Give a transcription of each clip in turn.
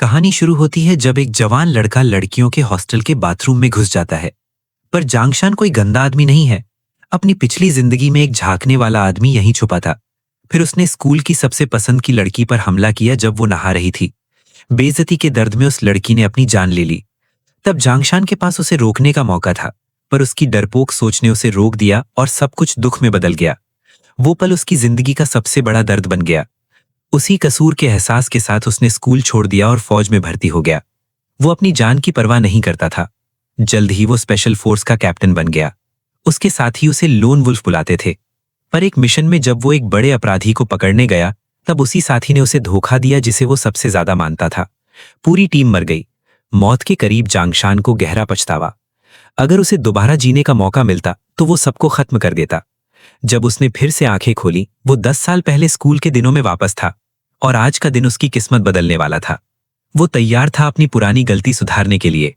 कहानी शुरू होती है जब एक जवान लड़का लड़कियों के हॉस्टल के बाथरूम में घुस जाता है। पर जांगशान कोई गंदा आदमी नहीं है। अपनी पिछली जिंदगी में एक झांकने वाला आदमी यहीं छुपा था। फिर उसने स्कूल की सबसे पसंद की लड़की पर हमला किया जब वो नहा रही थी। बेइज्जती के दर्द में उस लड़की ने अपनी जान ले ली। तब जांगशान के पास उसे रोकने का मौका था, पर उसकी डरपोक सोच ने उसे रोक दिया और सब कुछ दुख में बदल गया। वो पल उसकी जिंदगी का सबसे बड़ा दर्द बन गया। उसी कसूर के एहसास के साथ उसने स्कूल छोड़ दिया और फौज में भर्ती हो गया। वो अपनी जान की परवाह नहीं करता था। जल्द ही वो स्पेशल फोर्स का कैप्टन बन गया। उसके साथी उसे लोन वुल्फ बुलाते थे। पर एक मिशन में जब वो एक बड़े अपराधी को पकड़ने गया, तब उसी साथी ने उसे धोखा दिया जिसे वो सबसे ज्यादा मानता था। पूरी टीम मर गई। मौत के करीब जांगशान को गहरा पछतावा। अगर उसे दोबारा जीने का मौका मिलता तो वो सबको खत्म कर देता। जब उसने फिर से आंखें खोली, वो 10 साल पहले स्कूल के दिनों में वापस था और आज का दिन उसकी किस्मत बदलने वाला था। वो तैयार था अपनी पुरानी गलती सुधारने के लिए।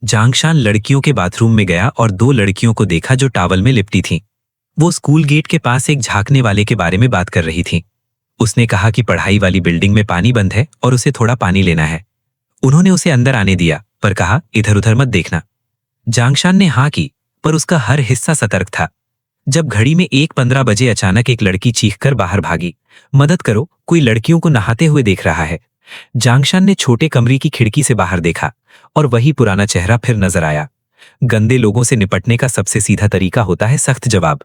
जांगशान लड़कियों के बाथरूम में गया और 2 लड़कियों को देखा जो टॉवल में लिपटी थीं। वो स्कूल गेट के पास एक झांकने वाले के बारे में बात कर रही थीं। उसने कहा कि पढ़ाई वाली बिल्डिंग में पानी बंद है और उसे थोड़ा पानी लेना है। उन्होंने उसे अंदर आने दिया, पर कहा इधर उधर मत देखना। जांगशान ने हाँ की, पर उसका हर हिस्सा सतर्क था। जब घड़ी में 1:15 बजे अचानक एक लड़की चीखकर बाहर भागी, मदद करो, कोई लड़कियों को नहाते हुए देख रहा है। जांगशान ने छोटे कमरे की खिड़की से बाहर देखा और वही पुराना चेहरा फिर नजर आया। गंदे लोगों से निपटने का सबसे सीधा तरीका होता है सख्त जवाब।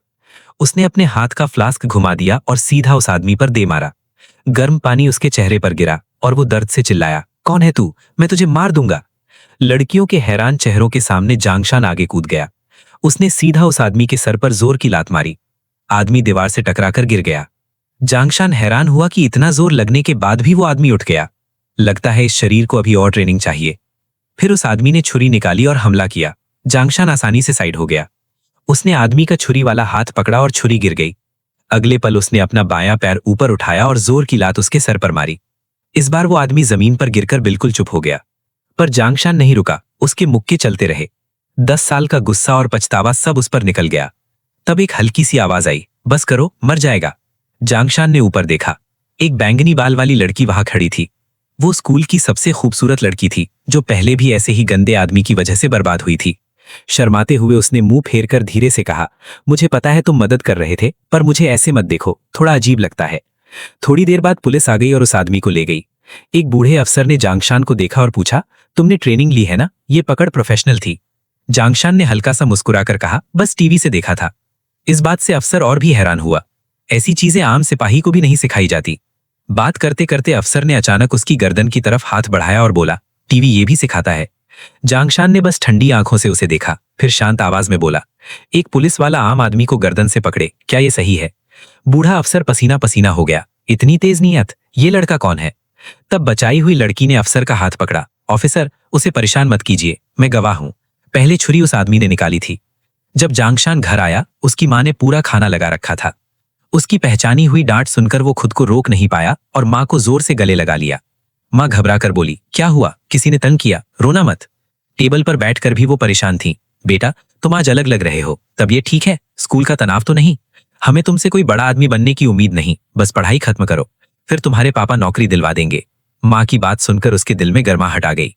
उसने अपने हाथ का फ्लास्क घुमा दिया और सीधा उस आदमी पर दे मारा। गर्म पानी उसके चेहरे पर गिरा और वो दर्द से चिल्लाया, कौन है तू? मैं तुझे मार दूंगा। लड़कियों के हैरान चेहरों के सामने जांगशान आगे कूद गया। उसने सीधा उस आदमी के सर पर जोर की लात मारी। आदमी दीवार से टकराकर गिर गया। जांगशान हैरान हुआ कि इतना जोर लगने के बाद भी वो आदमी उठ गया। लगता है इस शरीर को अभी और ट्रेनिंग चाहिए। फिर उस आदमी ने छुरी निकाली और हमला किया। जांगशान आसानी से साइड हो गया। उसने आदमी का छुरी वाला हाथ पकड़ा और छुरी गिर गई। अगले पल उसने अपना बायां पैर ऊपर उठाया और जोर की लात उसके सर पर मारी। इस बार वो आदमी जमीन पर गिरकर बिल्कुल चुप हो गया। पर जांगशान नहीं रुका, उसके मुक्के चलते रहे। 10 साल का गुस्सा और पछतावा सब उस पर निकल गया। तब एक हल्की सी आवाज आई, बस करो, मर जाएगा। जांगशान ने ऊपर देखा। एक बैंगनी बाल वाली लड़की वहां खड़ी थी। वो स्कूल की सबसे खूबसूरत लड़की थी, जो पहले भी ऐसे ही गंदे आदमी की वजह से बर्बाद हुई थी। शर्माते हुए उसने मुंह फेरकर धीरे से कहा, मुझे पता है तुम मदद कर रहे थे, पर मुझे ऐसे मत देखो, थोड़ा अजीब लगता है। थोड़ी देर बाद पुलिस आ गई और उस आदमी को ले गई। एक बूढ़े अफसर ने जांगशान को देखा और पूछा, तुमने ट्रेनिंग ली है ना? ये पकड़ प्रोफेशनल थी। जांगशान ने हल्का सा मुस्कुराकर कहा, बस टीवी से देखा था। इस बात से अफसर और भी हैरान हुआ। ऐसी चीजें आम सिपाही को भी नहीं सिखाई जाती। बात करते करते अफसर ने अचानक उसकी गर्दन की तरफ हाथ बढ़ाया और बोला, टीवी ये भी सिखाता है? जांगशान ने बस ठंडी आंखों से उसे देखा, फिर शांत आवाज में बोला, एक पुलिस वाला आम आदमी को गर्दन से पकड़े, क्या ये सही है? बूढ़ा अफसर पसीना पसीना हो गया। इतनी तेज नीयत, ये लड़का कौन है? तब बचाई हुई लड़की ने अफसर का हाथ पकड़ा। ऑफिसर, उसे परेशान मत कीजिए, मैं गवाह हूं। पहले छुरी उस आदमी ने निकाली थी। जब जांगशान घर आया, उसकी मां ने पूरा खाना लगा रखा था। उसकी पहचानी हुई डांट सुनकर वो खुद को रोक नहीं पाया और मां को जोर से गले लगा लिया। मां घबराकर बोली, क्या हुआ? किसी ने तंग किया? रोना मत। टेबल पर बैठकर भी वो परेशान थी। बेटा, तुम आज अलग लग रहे हो, तब ये ठीक है? स्कूल का तनाव तो नहीं? हमें तुमसे कोई बड़ा आदमी बनने की उम्मीद नहीं, बस पढ़ाई खत्म करो, फिर तुम्हारे पापा नौकरी दिलवा देंगे। मां की बात सुनकर उसके दिल में गर्माहट आ गई।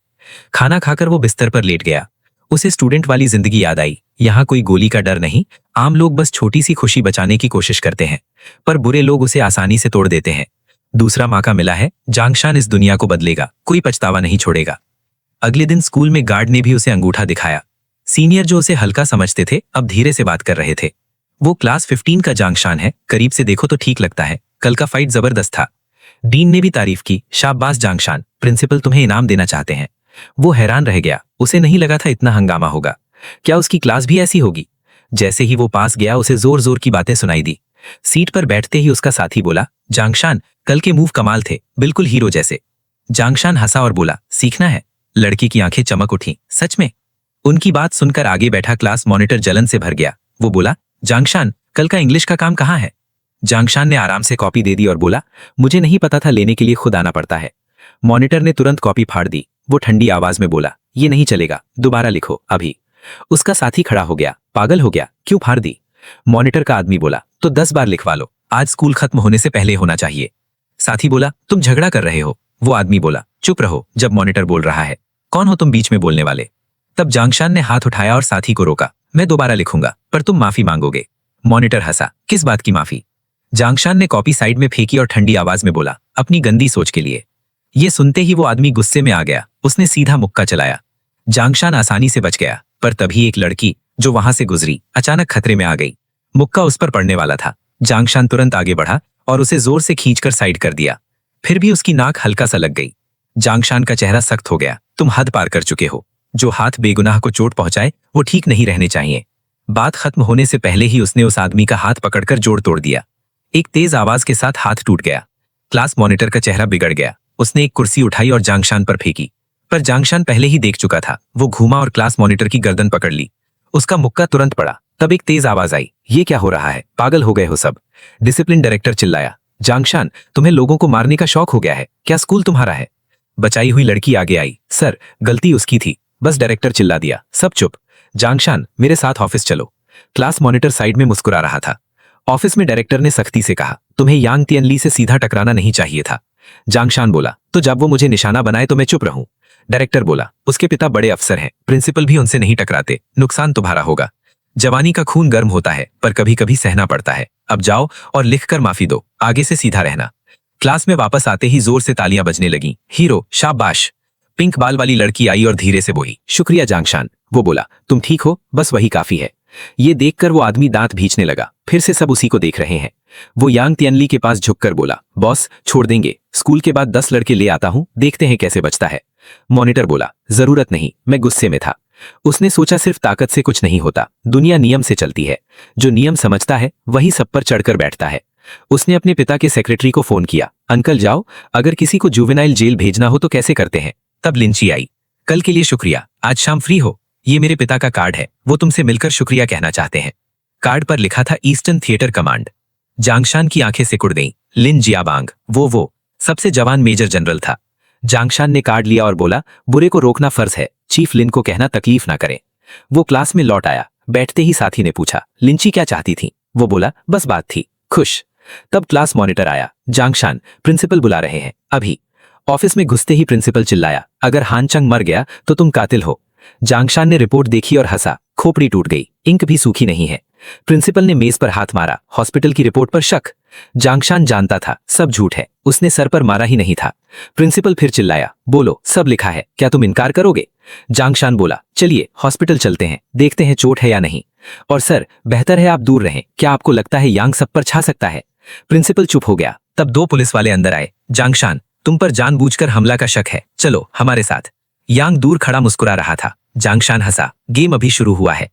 खाना खाकर वो बिस्तर पर लेट गया। उसे स्टूडेंट वाली जिंदगी याद आई। यहाँ कोई गोली का डर नहीं, आम लोग बस छोटी सी खुशी बचाने की कोशिश करते हैं, पर बुरे लोग उसे आसानी से तोड़ देते हैं। दूसरा मौका मिला है, जांगशान इस दुनिया को बदलेगा, कोई पछतावा नहीं छोड़ेगा। अगले दिन स्कूल में गार्ड ने भी उसे अंगूठा दिखाया। सीनियर जो उसे हल्का समझते थे, अब धीरे से बात कर रहे थे। वो क्लास 15 का जांगशान है, करीब से देखो तो ठीक लगता है। कल का फाइट जबरदस्त था। डीन ने भी तारीफ की, शाबाश जांगशान, प्रिंसिपल तुम्हें इनाम देना चाहते हैं। वो हैरान रह गया, उसे नहीं लगा था इतना हंगामा होगा। क्या उसकी क्लास भी ऐसी होगी? जैसे ही वो पास गया, उसे जोर जोर की बातें सुनाई दी। सीट पर बैठते ही उसका साथी बोला, जांगशान, कल के मूव कमाल थे, बिल्कुल हीरो जैसे। जांगशान हंसा और बोला, सीखना है। लड़की की आंखें चमक उठी, सच में? उनकी बात सुनकर आगे बैठा क्लास मॉनिटर जलन से भर गया। वो बोला, जांगशान, कल का इंग्लिश का काम कहाँ है? जांगशान ने आराम से कॉपी दे दी और बोला, मुझे नहीं पता था, लेने के लिए खुद आना पड़ता है। मॉनिटर ने तुरंत कॉपी फाड़ दी। वो ठंडी आवाज में बोला, ये नहीं चलेगा, दोबारा लिखो अभी। उसका साथी खड़ा हो गया, पागल हो गया, क्यों फाड़ दी? मॉनिटर का आदमी बोला, तो 10 बार लिखवा लो, आज स्कूल खत्म होने से पहले होना चाहिए। साथी बोला, तुम झगड़ा कर रहे हो, वो आदमी बोला, चुप रहो, जब मॉनिटर बोल रहा है। कौन हो तुम बीच में बोलने वाले? तब जांगशान ने हाथ उठाया और साथी को रोका। मैं दोबारा लिखूंगा, पर तुम माफी मांगोगे। मॉनिटर हंसा, किस बात की माफी? जांगशान ने कॉपी साइड में फेंकी और ठंडी आवाज में बोला, अपनी गंदी सोच के लिए। ये सुनते ही वो आदमी गुस्से में आ गया। उसने सीधा मुक्का चलाया। जांगशान आसानी से बच गया, पर तभी एक लड़की जो वहां से गुजरी अचानक खतरे में आ गई। मुक्का उस पर पड़ने वाला था। जांगशान तुरंत आगे बढ़ा और उसे जोर से खींचकर साइड कर दिया। फिर भी उसकी नाक हल्का सा लग गई। जांगशान का चेहरा सख्त हो गया। तुम हद पार कर चुके हो। जो हाथ बेगुनाह को चोट पहुंचाए वो ठीक नहीं रहने चाहिए। बात खत्म होने से पहले ही उसने उस आदमी का हाथ पकड़कर जोड़ तोड़ दिया। एक तेज आवाज के साथ हाथ टूट गया। क्लास मॉनिटर का चेहरा बिगड़ गया। उसने एक कुर्सी उठाई और जांगशान पर फेंकी, पर जांगशान पहले ही देख चुका था। वो घूमा और क्लास मॉनिटर की गर्दन पकड़ ली। उसका मुक्का तुरंत पड़ा। तब एक तेज आवाज आई, ये क्या हो रहा है? पागल हो गए हो सब? डिसिप्लिन डायरेक्टर चिल्लाया। जांगशान, तुम्हें लोगों को मारने का शौक हो गया है क्या? स्कूल तुम्हारा है? बचाई हुई लड़की आगे आई। सर, गलती उसकी थी, बस डायरेक्टर चिल्ला दिया। सब चुप। जांगशान, मेरे साथ ऑफिस चलो। क्लास मॉनिटर साइड में मुस्कुरा रहा था। ऑफिस में डायरेक्टर ने सख्ती से कहा, तुम्हें यांग तियनली से सीधा टकराना नहीं चाहिए था। जांगशान बोला, तो जब वो मुझे निशाना बनाए तो मैं चुप रहूं? डायरेक्टर बोला, उसके पिता बड़े अफसर हैं, प्रिंसिपल भी उनसे नहीं टकराते, नुकसान तुम्हारा होगा। जवानी का खून गर्म होता है, पर कभी कभी सहना पड़ता है। अब जाओ और लिखकर माफी दो, आगे से सीधा रहना। क्लास में वापस आते ही जोर से तालियां बजने लगी। हीरो, शाबाश। पिंक बाल वाली लड़की आई और धीरे से बोली, शुक्रिया जांगशान। वो बोला, तुम ठीक हो, बस वही काफी है। ये देखकर वो आदमी दांत भींचने लगा। फिर से सब उसी को देख रहे हैं। वो यांग तियनली के पास झुककर बोला, बॉस छोड़ देंगे, स्कूल के बाद 10 लड़के ले आता हूं, देखते हैं कैसे बचता है। मॉनिटर बोला, जरूरत नहीं, मैं गुस्से में था। उसने सोचा सिर्फ ताकत से कुछ नहीं होता, दुनिया नियम से चलती है। जो नियम समझता है वही सब पर चढ़कर बैठता है। उसने अपने पिता के सेक्रेटरी को फोन किया, अंकल जाओ, अगर किसी को जुवेनाइल जेल भेजना हो तो कैसे करते हैं? तब लिंची आई। कल के लिए शुक्रिया, आज शाम फ्री हो? ये मेरे पिता का कार्ड है, वो तुमसे मिलकर शुक्रिया कहना चाहते हैं। कार्ड पर लिखा था ईस्टर्न थिएटर कमांड। जांगशान की आंखें सिकुड़ गईं। लिन जियाबांग, वो सबसे जवान मेजर जनरल था। जांगशान ने कार्ड लिया और बोला, बुरे को रोकना फर्ज है, चीफ लिन को कहना तकलीफ ना करें। वो क्लास में लौट आया। बैठते ही साथी ने पूछा, लिंची क्या चाहती थी? वो बोला, बस बात थी। खुश। तब क्लास मॉनिटर आया। जांगशान, प्रिंसिपल बुला रहे हैं अभी। ऑफिस में घुसते ही प्रिंसिपल चिल्लाया, अगर हानचंग मर गया तो तुम कातिल हो। जांगशान ने रिपोर्ट देखी और हंसा। खोपड़ी टूट गई, इंक भी सूखी नहीं है। प्रिंसिपल ने मेज पर हाथ मारा। हॉस्पिटल की रिपोर्ट पर शक? जांगशान जानता था सब झूठ है, उसने सर पर मारा ही नहीं था। प्रिंसिपल फिर चिल्लाया, बोलो, सब लिखा है, क्या तुम इनकार करोगे? जांगशान बोला, चलिए हॉस्पिटल चलते हैं, देखते हैं चोट है या नहीं। और सर, बेहतर है आप दूर रहें, क्या आपको लगता है यांग सब पर छा सकता है? प्रिंसिपल चुप हो गया। तब 2 पुलिस वाले अंदर आए। जांगशान, तुम पर जानबूझकर हमला का शक है, चलो हमारे साथ। यांग दूर खड़ा मुस्कुरा रहा था। जांगशान हंसा, गेम अभी शुरू हुआ है।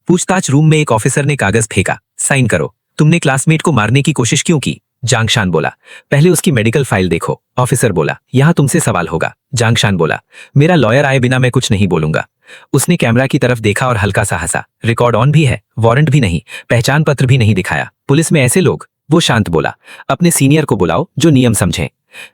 पूछताछ रूम में एक ऑफिसर ने कागज फेंका, साइन करो। तुमने क्लासमेट को मारने की कोशिश क्यों की? जांगशान बोला, पहले उसकी मेडिकल फाइल देखो। ऑफिसर बोला, यहां तुमसे सवाल होगा। जांगशान बोला, मेरा लॉयर आए बिना मैं कुछ नहीं बोलूंगा। उसने कैमरा की तरफ देखा और हल्का सा हंसा। रिकॉर्ड ऑन भी है, वारंट भी नहीं, पहचान पत्र भी नहीं दिखाया। पुलिस में ऐसे लोग? वो शांत बोला, अपने सीनियर को बुलाओ जो नियम समझें।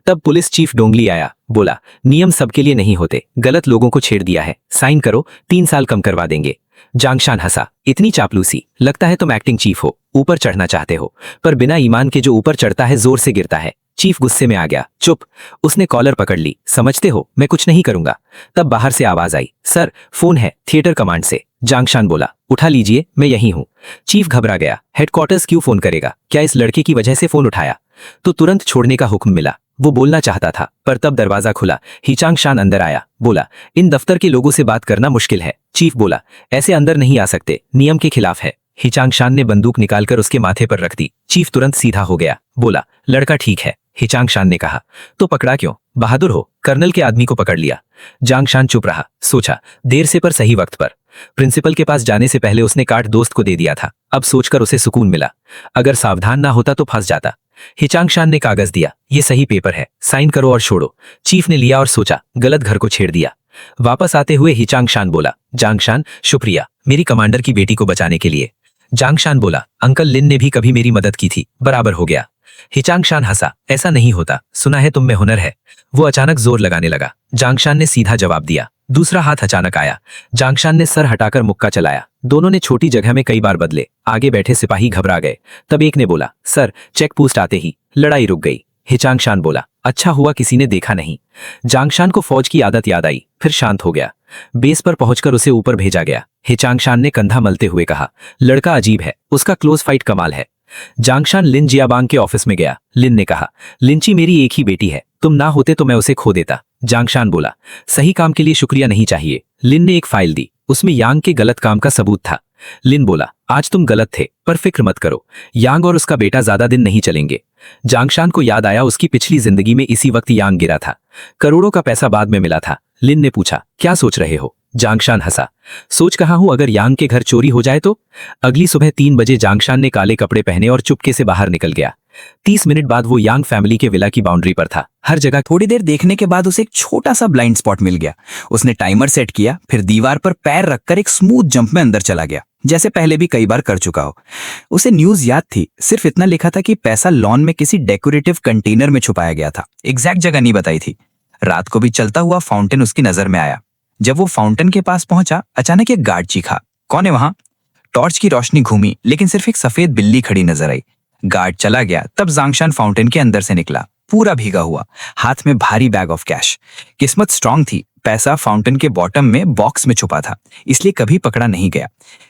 तब पुलिस चीफ डोंगली आया। बोला, नियम सबके लिए नहीं होते, गलत लोगों को छेड़ दिया है, साइन करो, 3 साल कम करवा देंगे। जांगशान हंसा, इतनी चापलूसी? लगता है तुम एक्टिंग चीफ हो, ऊपर चढ़ना चाहते हो, पर बिना ईमान के जो ऊपर चढ़ता है जोर से गिरता है। चीफ गुस्से में आ गया। चुप। उसने कॉलर पकड़ ली। समझते हो मैं कुछ नहीं करूंगा। तब बाहर से आवाज आई, सर फोन है थिएटर कमांड से। जांगशान बोला, उठा लीजिए, मैं यहीं हूं। चीफ घबरा गया। हेडक्वार्टर्स क्यों फोन करेगा? क्या इस लड़के की वजह से फोन उठाया? तो तुरंत छोड़ने का हुक्म मिला। वो बोलना चाहता था, पर तब दरवाजा खुला। हिचांगशान अंदर आया। बोला, इन दफ्तर के लोगों से बात करना मुश्किल है। चीफ बोला, ऐसे अंदर नहीं आ सकते, नियम के खिलाफ है। हिचांगशान ने बंदूक निकालकर उसके माथे पर रख दी। चीफ तुरंत सीधा हो गया। बोला, लड़का ठीक है। हिचांगशान ने कहा, तो पकड़ा क्यों? बहादुर हो, कर्नल के आदमी को पकड़ लिया। जांगशान चुप रहा। सोचा, देर से पर सही वक्त पर। प्रिंसिपल के पास जाने से पहले उसने कार्ड दोस्त को दे दिया था। अब सोचकर उसे सुकून मिला। अगर सावधान ना होता तो फंस जाता। हिचांगशान ने कागज दिया, ये सही पेपर है, साइन करो और छोड़ो। चीफ ने लिया और सोचा, गलत घर को छेड़ दिया। वापस आते हुए हिचांगशान बोला, जांगशान शुक्रिया, मेरी कमांडर की बेटी को बचाने के लिए। जांगशान बोला, अंकल लिन ने भी कभी मेरी मदद की थी, बराबर हो गया। हिचांगशान हंसा, ऐसा नहीं होता, सुना है तुम में हुनर है। वो अचानक जोर लगाने लगा। जांगशान ने सीधा जवाब दिया। दूसरा हाथ अचानक आया। जांगशान ने सर हटाकर मुक्का चलाया। दोनों ने छोटी जगह में कई बार बदले। आगे बैठे सिपाही घबरा गए। तब एक ने बोला, सर चेक पोस्ट आते ही लड़ाई रुक गई। हिचांगशान बोला, अच्छा हुआ किसी ने देखा नहीं। जांगशान को फौज की आदत याद आई, फिर शांत हो गया। बेस पर पहुंचकर उसे ऊपर भेजा गया। चांगशान ने कंधा मलते हुए कहा, लड़का अजीब है, उसका क्लोज फाइट कमाल है। जांगशान लिन जियाबांग के ऑफिस में गया। लिन ने कहा, लिंची मेरी एक ही बेटी है, तुम ना होते तो मैं उसे खो देता। जांगशान बोला, सही काम के लिए शुक्रिया नहीं चाहिए। लिन ने एक फाइल दी, उसमें यांग के गलत काम का सबूत था। लिन बोला, आज तुम गलत थे, पर फिक्र मत करो, यांग और उसका बेटा ज्यादा दिन नहीं चलेंगे। जांगशान को याद आया उसकी पिछली जिंदगी में इसी वक्त यांग गिरा था। करोड़ों का पैसा बाद में मिला था। लिन ने पूछा, क्या सोच रहे हो? जांगशान हंसा, सोच कहा हूं अगर यांग के घर चोरी हो जाए तो। अगली सुबह 3 बजे जांगशान ने काले कपड़े पहने और चुपके से बाहर निकल गया। 30 मिनट बाद वो यांग फैमिली के विला की बाउंड्री पर था। हर जगह थोड़ी देर देखने के बाद उसे एक छोटा सा ब्लाइंड स्पॉट मिल गया। उसने टाइमर सेट किया, फिर दीवार पर पैर रखकर एक स्मूथ जंप में अंदर चला गया, जैसे पहले भी कई बार कर चुका हो। उसे न्यूज याद थी, सिर्फ इतना लिखा था कि पैसा लॉन में किसी डेकोरेटिव कंटेनर में छुपाया गया था। एग्जैक्ट जगह नहीं बताई थी। रात को भी चलता हुआ फाउंटेन उसकी नजर में आया। जब वो फाउंटेन के पास पहुंचा, अचानक एक गार्ड चीखा, कौन है वहां? टॉर्च की रोशनी घूमी, लेकिन सिर्फ एक सफेद बिल्ली खड़ी नजर आई। गार्ड चला गया, तब जांगशान फाउंटेन के अंदर से निकला, पूरा भीगा हुआ, हाथ में भारी बैग ऑफ कैश। किस्मत स्ट्रांग थी, पैसा फाउंटेन के बॉटम में बॉक्स में छुपा था, इसलिए कभी पकड़ा नहीं गया।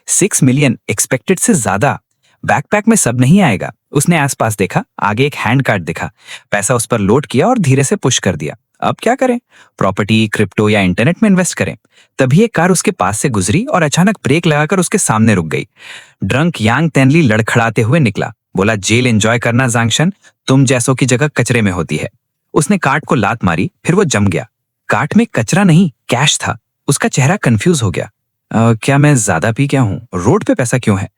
6 मिलियन एक्सपेक्टेड से ज्यादा। बैकपैक में सब नहीं आएगा। उसने आसपास देखा, आगे एक हैंड कार्ड दिखा। पैसा उस पर लोड किया और धीरे से पुश कर दिया। अब क्या करें? प्रॉपर्टी, क्रिप्टो या इंटरनेट में इन्वेस्ट करें? तभी एक कार उसके पास से गुजरी और अचानक ब्रेक लगाकर उसके सामने रुक गई। ड्रंक यांग तेनली लड़खड़ाते हुए निकला, बोला, जेल एंजॉय करना जांगशन, तुम जैसों की जगह कचरे में होती है। उसने कार्ट को लात मारी, फिर वो जम गया। कार्ट में कचरा नहीं, कैश था। उसका चेहरा कंफ्यूज हो गया। क्या मैं ज्यादा पी गया हूं? रोड पे पैसा क्यों है?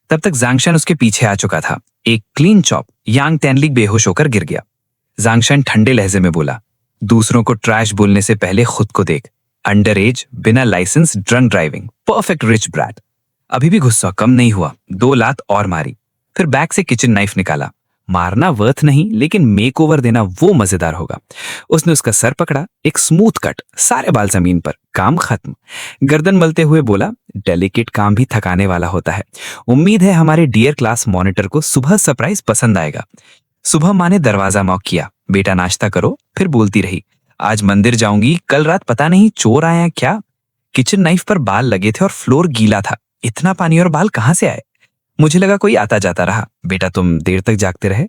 तब तक जांगशन उसके पीछे आ चुका था। एक क्लीन चॉप। यांग तेनली बेहोश होकर गिर गया। जांगशन ठंडे लहजे में बोला, दूसरों को ट्रैश बोलने से पहले खुद को देख। अंडर एज, बिना licence, drunk driving, perfect rich brat. अभी भी गुस्सा कम नहीं हुआ। 2 लात और मारी, फिर बैग से किचन नाइफ निकाला। मारना वर्थ नहीं, लेकिन मेकओवर देना वो मजेदार होगा। उसने उसका सर पकड़ा, एक स्मूथ कट, सारे बाल जमीन पर, काम खत्म। गर्दन मलते हुए बोला, डेलिकेट काम भी थकाने वाला होता है। उम्मीद है हमारे डियर क्लास मॉनिटर को सुबह सरप्राइज पसंद आएगा। सुबह माँ ने दरवाजा नॉक किया, बेटा नाश्ता करो। फिर बोलती रही, आज मंदिर जाऊंगी, कल रात पता नहीं चोर आया क्या। किचन नाइफ पर बाल लगे थे और फ्लोर गीला था। इतना पानी और बाल कहां से आए? मुझे लगा कोई आता जाता रहा। बेटा तुम देर तक जागते रहे।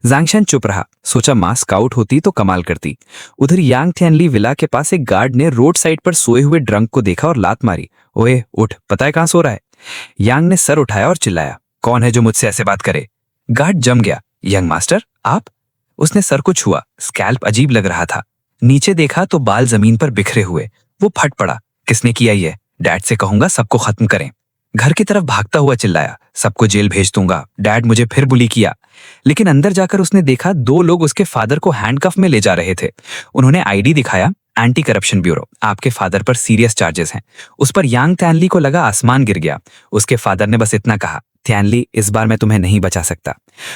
जांगशन चुप रहा, सोचा मां स्काउट होती तो कमाल करती। उधर यांग थैनली विला के पास एक गार्ड ने रोड साइड पर सोए हुए ड्रंक को देखा और लात मारी। ओए उठ, पता है कहां सो रहा है? यांग ने सर उठाया और चिल्लाया, कौन है जो मुझसे ऐसे बात करे? गार्ड जम गया। यंग मास्टर आप? उसने सर को छुआ, स्कैल्प अजीब लग रहा था। नीचे देखा तो बाल जमीन पर बिखरे हुए। वो फट पड़ा, किसने किया ये? डैड से कहूंगा सबको खत्म करें। घर की तरफ भागता हुआ चिल्लाया, सबको जेल भेज दूंगा, डैड मुझे फिर बुली किया। लेकिन अंदर जाकर उसने देखा 2 लोग उसके फादर को हैंडकफ में ले जा रहे थे। उन्होंने आईडी दिखाया, एंटी करप्शन ब्यूरो, आपके फादर पर सीरियस चार्जेस हैं। उस पर यांग थैनली को लगा आसमान गिर गया। उसके फादर ने बस इतना कहा, थैनली इस बार मैं तुम्हें नहीं बचा सकता।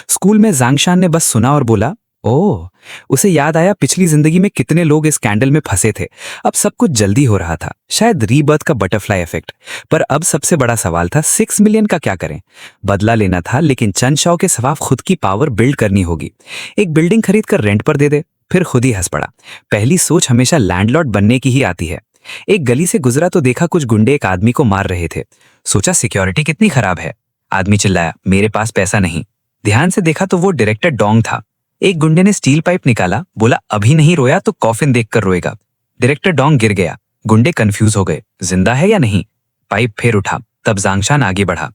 स्कूल में जांगशान ने बस सुना और बोला, ओह। उसे याद आया पिछली जिंदगी में कितने लोग इस स्कैंडल में फंसे थे। अब सब कुछ जल्दी हो रहा था, शायद रीबर्थ का बटरफ्लाई इफेक्ट। पर अब सबसे बड़ा सवाल था, 6 मिलियन का क्या करें? बदला लेना था, लेकिन चंद शॉ के सवाब खुद की पावर बिल्ड करनी होगी। एक बिल्डिंग खरीद कर रेंट पर दे दे। फिर खुद ही हंस पड़ा। पहली सोच हमेशा लैंडलॉर्ड बनने की ही आती है। एक गली से गुजरा तो देखा कुछ गुंडे एक आदमी को मार रहे थे। सोचा सिक्योरिटी कितनी खराब है। आदमी चिल्लाया, मेरे पास पैसा नहीं। ध्यान से देखा तो वो डायरेक्टर डोंग था। एक गुंडे ने स्टील पाइप निकाला, बोला अभी नहीं रोया तो कॉफिन देखकर रोएगा। डायरेक्टर डोंग गिर गया। गुंडे कंफ्यूज हो गए, जिंदा है या नहीं। पाइप फिर उठा, तब जांगशान आगे बढ़ा।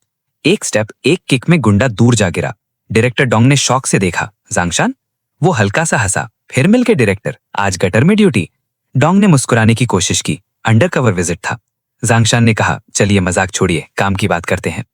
एक स्टेप, एक किक में गुंडा दूर जा गिरा। डायरेक्टर डोंग ने शौक से देखा, जांगशान? वो हल्का सा हंसा, फिर मिलके डायरेक्टर, आज गटर में ड्यूटी। डोंग ने मुस्कुराने की कोशिश की, अंडरकवर विजिट था। जांगशान ने कहा, चलिए मजाक छोड़िए, काम की बात करते हैं।